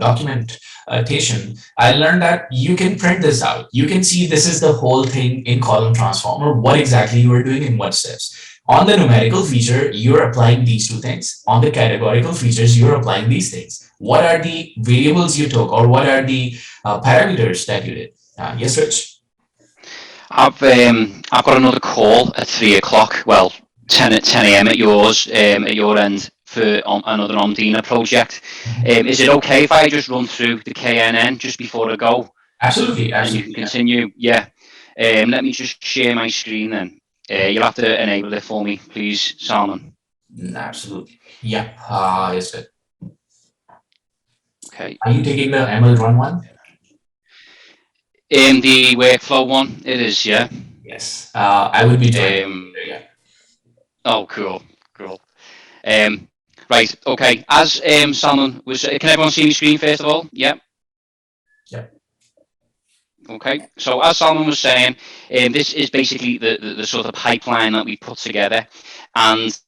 documentation, I learned that you can print this out. You can see this is the whole thing in column transformer, what exactly you are doing in what steps. On the numerical feature, you're applying these two things. On the categorical features, you're applying these things. What are the variables you took, or what are the parameters that you did? Yes, Rich? I've got another call at 3 o'clock. Well, 10 a.m. at yours, at your end, for another Omdina project. Is it okay if I just run through the KNN just before I go? Absolutely, And you can continue. Yeah. Let me just share my screen then. You'll have to enable it for me, please, Salman. Absolutely. Yeah. Is it? Okay. Are you taking the ML run one? In the workflow one, it is, yeah. Yes. I would be joining. Yeah. Oh, cool. Right, okay. As Salman was, can everyone see my screen first of all? Yeah. Yeah. Okay, so as Salman was saying, this is basically the sort of pipeline that we put together, and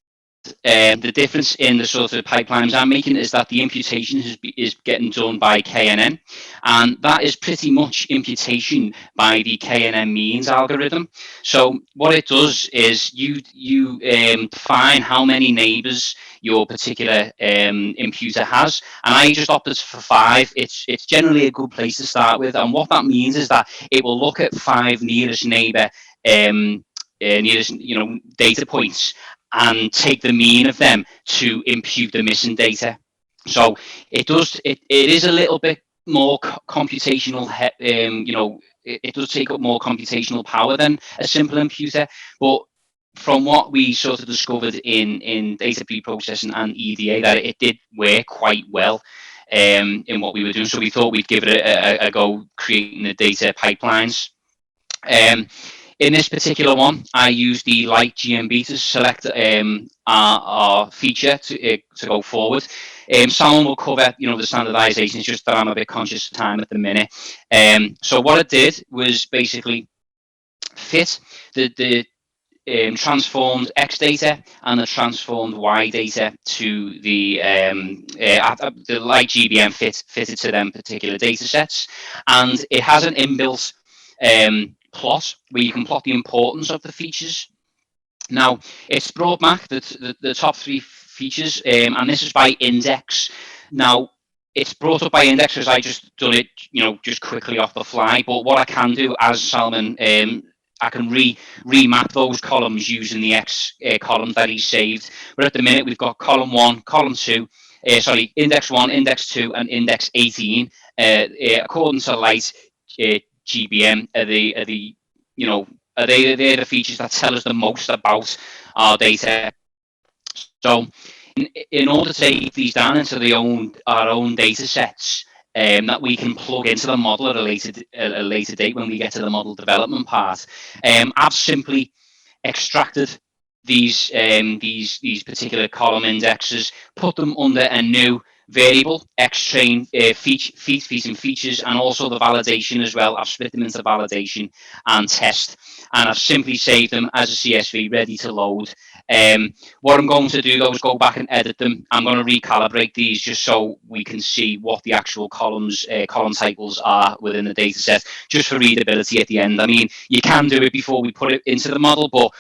the difference in the sort of pipelines I'm making is that the imputation is getting done by KNN, and that is pretty much imputation by the KNN means algorithm. So what it does is you define how many neighbors your particular imputer has, and I just opted for 5. It's generally a good place to start with, and what that means is that it will look at 5 nearest neighbor nearest data points and take the mean of them to impute the missing data. So it is a little bit more computational, it does take up more computational power than a simple imputer, but from what we sort of discovered in data preprocessing and EDA, that it did work quite well in what we were doing. So we thought we'd give it a go creating the data pipelines. In this particular one, I used the light GMB to select our feature to go forward. Salman will cover, the standardization. It's just that I'm a bit conscious of time at the minute. So what I did was basically fit the transformed X data and the transformed Y data to the light GBM fitted to them particular data sets, and it has an inbuilt plot where you can plot the importance of the features. Now it's brought back the top 3 features, and this is by index. Now it's brought up by index because I just done it, just quickly off the fly. But what I can do, as Salman, I can remap those columns using the X columns that he saved. But at the minute we've got column 1, column 2. Index 1, index 2, and index 18. According to light GBM, are the they're the features that tell us the most about our data. So in order to take these down into our own data sets that we can plug into the model at a later date when we get to the model development part, I've simply extracted these particular column indexes, put them under a new variable, xtrain features, and also the validation as well. I've split them into validation and test, and I've simply saved them as a CSV ready to load. What I'm going to do though is go back and edit them. I'm going to recalibrate these just so we can see what the actual column titles are within the data set, just for readability at the end. I mean, you can do it before we put it into the model, but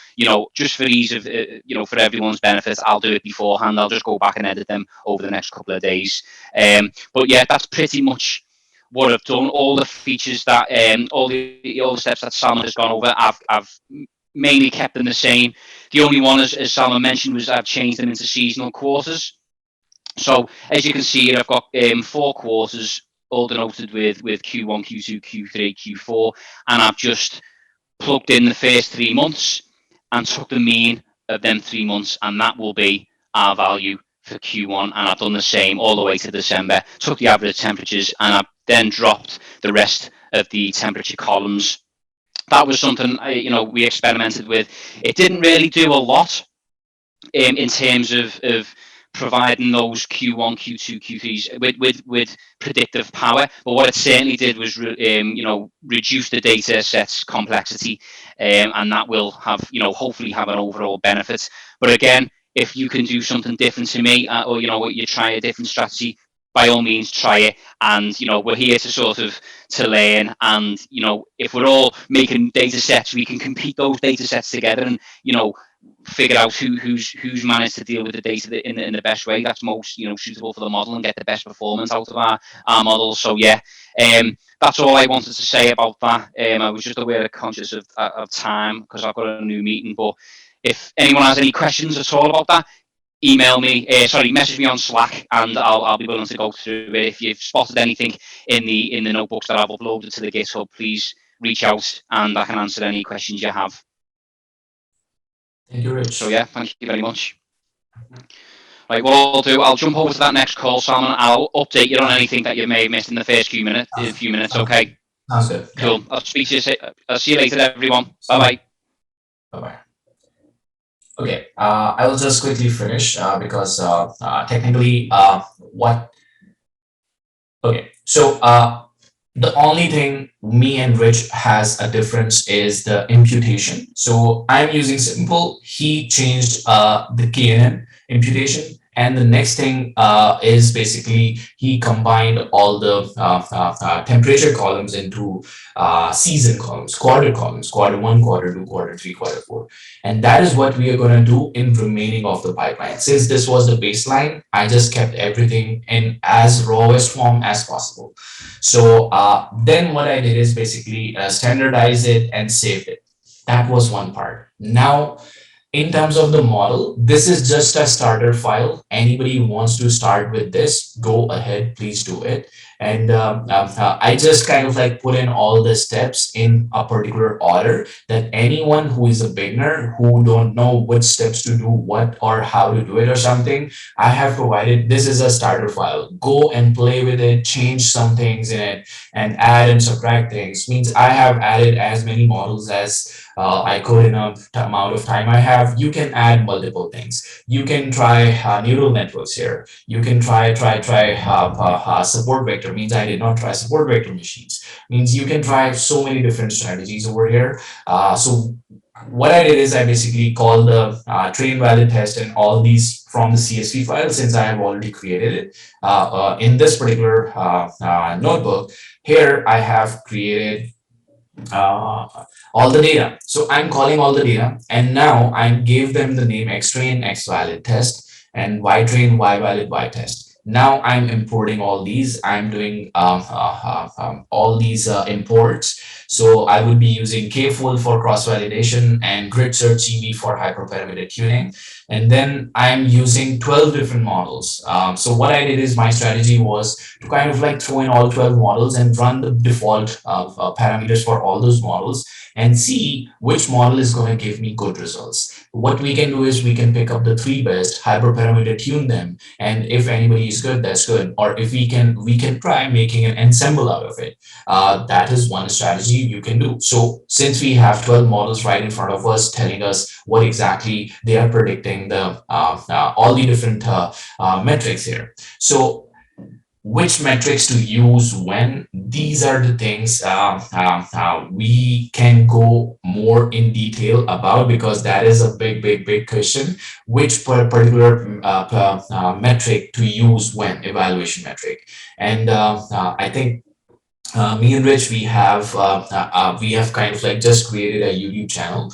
just for ease of for everyone's benefit, I'll do it beforehand. I'll just go back and edit them over the next couple of days. But yeah, that's pretty much what I've done. All the features that all the steps that Salman has gone over, I've mainly kept them the same. The only one, as Salman mentioned, was I've changed them into seasonal quarters. So as you can see here, I've got 4 quarters all denoted with Q1, Q2, Q3, Q4, and I've just plugged in the first 3 months and took the mean of them 3 months, and that will be our value for Q1. And I've done the same all the way to December, took the average temperatures, and I've then dropped the rest of the temperature columns. That was something we experimented with. It didn't really do a lot in terms of providing those Q1, Q2, Q3s with predictive power. But what it certainly did was reduce the data set's complexity, and that will have hopefully have an overall benefit. But again, if you can do something different to me, or you try a different strategy, by all means try it. And we're here to sort of to learn, and if we're all making data sets, we can compete those data sets together and figure out who's managed to deal with the data in the best way that's most suitable for the model and get the best performance out of our models. So yeah, that's all I wanted to say about that. I was just aware conscious of time because I've got a new meeting. But if anyone has any questions at all about that, message me on Slack, and I'll be willing to go through it. If you've spotted anything in the notebooks that I've uploaded to the GitHub, please reach out and I can answer any questions you have. Thank you, Rich. So yeah, thank you very much. Right, what I'll do, I'll jump over to that next call, Salman. I'll update you on anything that you may have missed in the first few minutes. Okay. Sounds good. Cool. I'll speak to you. I'll see you later, everyone. Bye bye. Bye bye. Okay, I will just quickly finish because technically okay, so the only thing me and Rich has a difference is the imputation. So I'm using simple, he changed the KNN imputation. And the next thing is basically he combined all the temperature columns into season columns, quarter columns, quarter 1, quarter 2, quarter 3, quarter 4. And that is what we are going to do in remaining of the pipeline. Since this was the baseline, I just kept everything in as rawest form as possible. So then what I did is basically standardize it and saved it. That was one part. Now, in terms of the model, this is just a starter file. Anybody who wants to start with this, go ahead, please do it. And I just kind of like put in all the steps in a particular order that anyone who is a beginner who don't know which steps to do what or how to do it or something, I have provided. This is a starter file. Go and play with it, change some things in it and add and subtract things. Means I have added as many models as I could in a amount of time I have. You can add multiple things. You can try neural networks here. You can try support vector. Means I did not try support vector machines. Means you can try so many different strategies over here. So what I did is I basically called the train valid test and all these from the CSV file, since I have already created it in this particular notebook. Here I have created all the data. So I'm calling all the data, and now I gave them the name X train X valid test and Y train Y valid Y test. Now I'm importing all these. I'm doing all these imports. So I would be using kfull for cross validation and grid search EV for hyperparameter tuning. And then I'm using 12 different models. So what I did is my strategy was to kind of like throw in all 12 models and run the default parameters for all those models and see which model is going to give me good results. What we can do is we can pick up the 3 best, hyperparameter tune them, and if anybody is good, that's good. Or if we can try making an ensemble out of it. That is one strategy you can do. So since we have 12 models right in front of us telling us what exactly they are predicting, the all the different metrics here. So which metrics to use when, these are the things we can go more in detail about, because that is a big question. Which particular metric to use when, evaluation metric. And I think me and Rich, we have kind of like just created a YouTube channel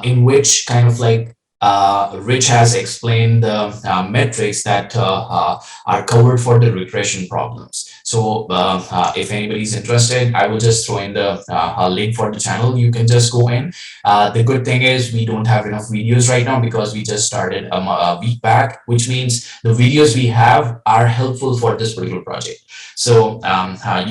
in which kind of like Rich has explained the metrics that are covered for the regression problems. So if anybody's interested, I will just throw in the link for the channel. You can just go in. The good thing is we don't have enough videos right now because we just started a week back, which means the videos we have are helpful for this particular project. So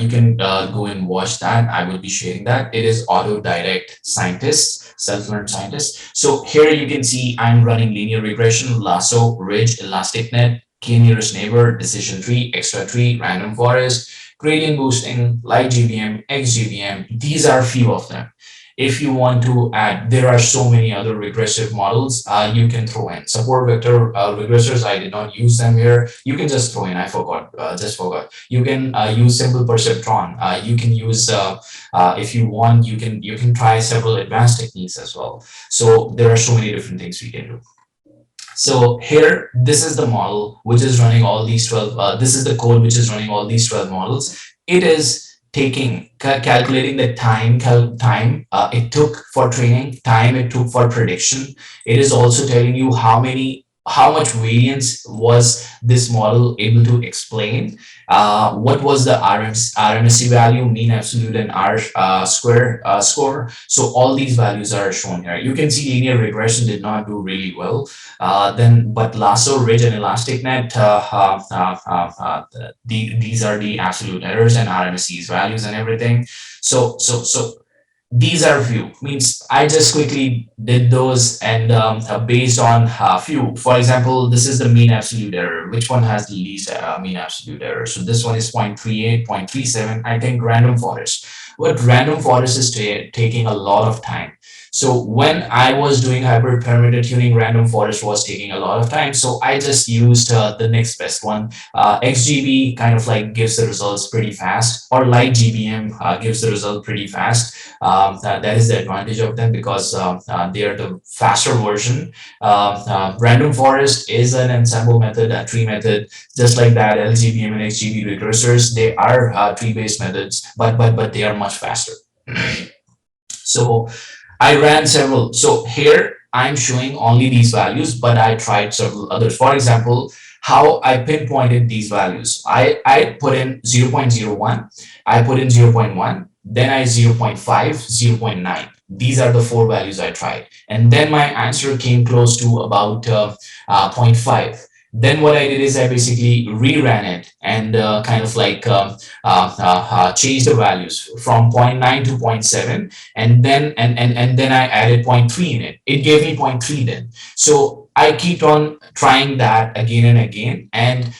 you can go and watch that. I will be sharing that. It is autodidact scientist, self-learned scientist. So here you can see I'm running linear regression, lasso, ridge, elastic net, k nearest neighbor, decision tree, extra tree, random forest, gradient boosting, light GBM, XGBM. These are few of them. If you want to add, there are so many other regressive models you can throw in. Support vector regressors, I did not use them here. You can just throw in, I forgot, just forgot. You can use simple perceptron. You can use, if you want, you can try several advanced techniques as well. So there are so many different things we can do. So here, this is the model which is running all these 12, this is the code which is running all these 12 models. It is calculating the time it took for training, time it took for prediction. It is also telling you how much variance was this model able to explain, what was the RMSE value, mean absolute and R square score. So all these values are shown here. You can see linear regression did not do really well. But lasso, ridge, and elastic net, these are the absolute errors and RMSE's values and everything. So these are few, means I just quickly did those and based on few. For example, this is the mean absolute error. Which one has the least mean absolute error? So this one is 0.38, 0.37. I think random forest. But random forest is taking a lot of time. So when I was doing hyperparameter tuning, random forest was taking a lot of time. So I just used the next best one. XGB kind of like gives the results pretty fast, or light GBM gives the result pretty fast. That is the advantage of them because they are the faster version. Random forest is an ensemble method, a tree method, just like that. LGBM and XGB regressors, they are tree-based methods, but they are much faster. So I ran several. So here I'm showing only these values, but I tried several others. For example, how I pinpointed these values. I put in 0.01, I put in 0.1, then I 0.5, 0.9. These are the 4 values I tried. And then my answer came close to about 0.5. Then what I did is I basically reran it and kind of like changed the values from 0.9 to 0.7, and then I added 0.3 in it. It gave me 0.3 then. So I keep on trying that again and again, and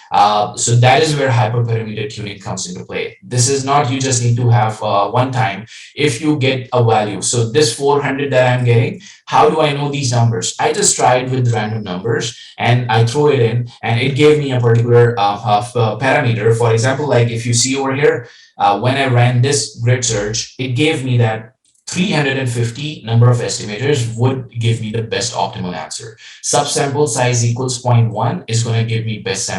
so that is where hyperparameter tuning comes into play. This is not you just need to have one time. If you get a value, so this 400 that I'm getting, how do I know these numbers? I just tried with random numbers and I throw it in, and it gave me a particular parameter. For example, like if you see over here, when I ran this grid search, it gave me that 350 number of estimators would give me the best optimal answer. Subsample size equals 0.1 is going to give me best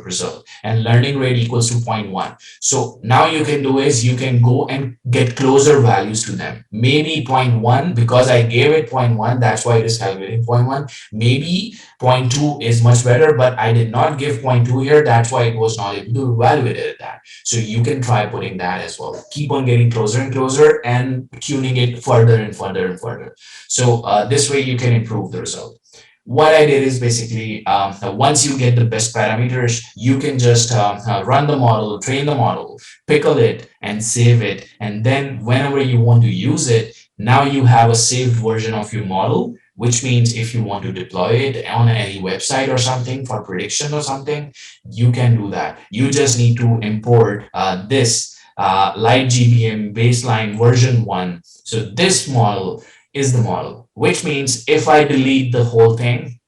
result, and learning rate equals to 0.1. So now you can do is you can go and get closer values to them. Maybe 0.1, because I gave it 0.1, that's why it is calculating 0.1. Maybe 0.2 is much better, but I did not give 0.2 here. That's why it was not able to evaluate it at that. So you can try putting that as well. Keep on getting closer and closer and tuning it further and further and further. So this way you can improve the result. What I did is basically once you get the best parameters, you can just run the model, train the model, pickle it and save it. And then whenever you want to use it, now you have a saved version of your model, which means if you want to deploy it on any website or something for prediction or something, you can do that. You just need to import this light GBM baseline version 1. So this model is the model, which means if I delete the whole thing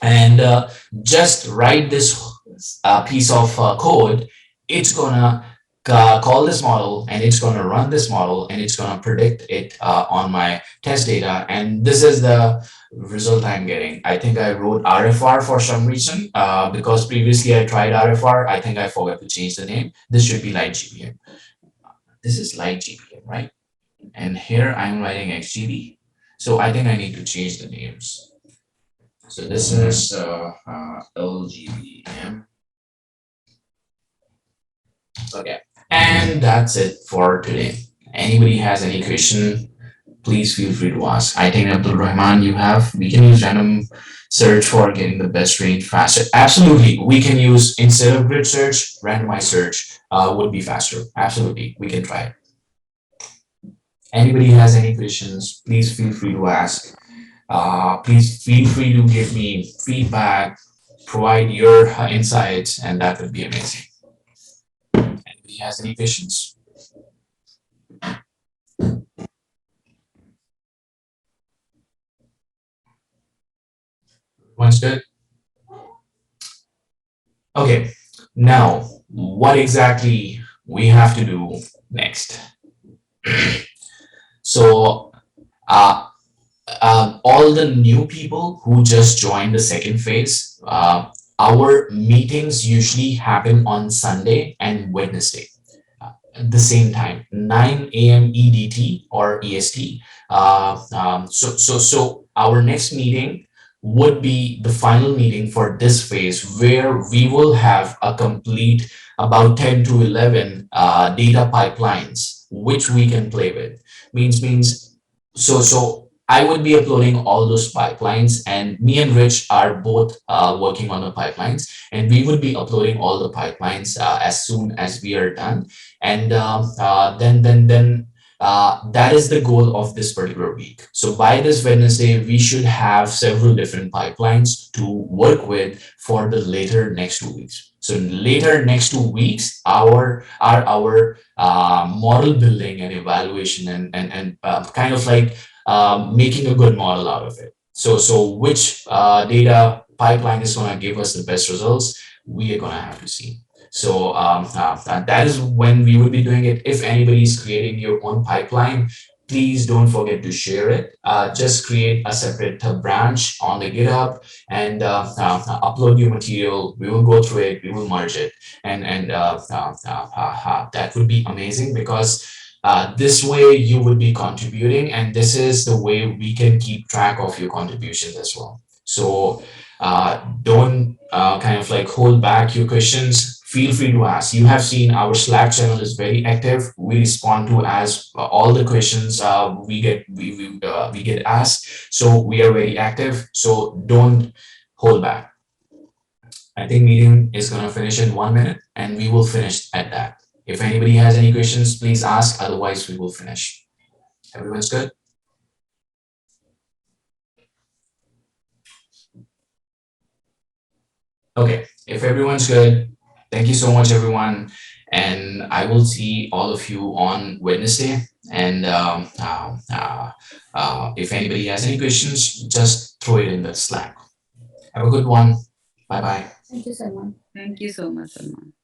and just write this piece of code, it's gonna call this model and it's going to run this model and it's going to predict it on my test data. And this is the result I'm getting. I think I wrote RFR for some reason because previously I tried RFR. I think I forgot to change the name. This should be light GBM. This is light GBM, right? And here I'm writing XGB. So I think I need to change the names. So this is LGBM. Okay. And that's it for today. Anybody has any question, please feel free to ask. I think Abdul Rahman, we can use random search for getting the best range faster. Absolutely. We can use, instead of grid search, randomized search would be faster. Absolutely. We can try it. Anybody has any questions, please feel free to ask. Please feel free to give me feedback, provide your insights, and that would be amazing. Anybody has any questions? Everyone's good? Okay, now what exactly we have to do next? So, all the new people who just joined the second phase, our meetings usually happen on Sunday and Wednesday at the same time, 9 a.m. EDT or EST. So our next meeting would be the final meeting for this phase, where we will have a complete about 10 to 11 data pipelines which we can play with. So I would be uploading all those pipelines, and me and Rich are both working on the pipelines, and we would be uploading all the pipelines as soon as we are done. And then that is the goal of this particular week. So by this Wednesday, we should have several different pipelines to work with for the later next 2 weeks. So later next 2 weeks, our model building and evaluation and kind of like making a good model out of it. So which data pipeline is going to give us the best results, we are going to have to see. So that is when we will be doing it. If anybody is creating your own pipeline, please don't forget to share it. Just create a separate branch on the GitHub and upload your material. We will go through it, we will merge it, and that would be amazing, because this way you would be contributing, and this is the way we can keep track of your contributions as well. So don't kind of like hold back your questions. Feel free to ask. You have seen our Slack channel is very active. We respond to as all the questions we get asked. So we are very active. So don't hold back. I think meeting is gonna finish in 1 minute, and we will finish at that. If anybody has any questions, please ask. Otherwise, we will finish. Everyone's good? Okay, if everyone's good, thank you so much, everyone. And I will see all of you on Wednesday. And if anybody has any questions, just throw it in the Slack. Have a good one. Bye-bye. Thank you so much. Thank you so much, Salman.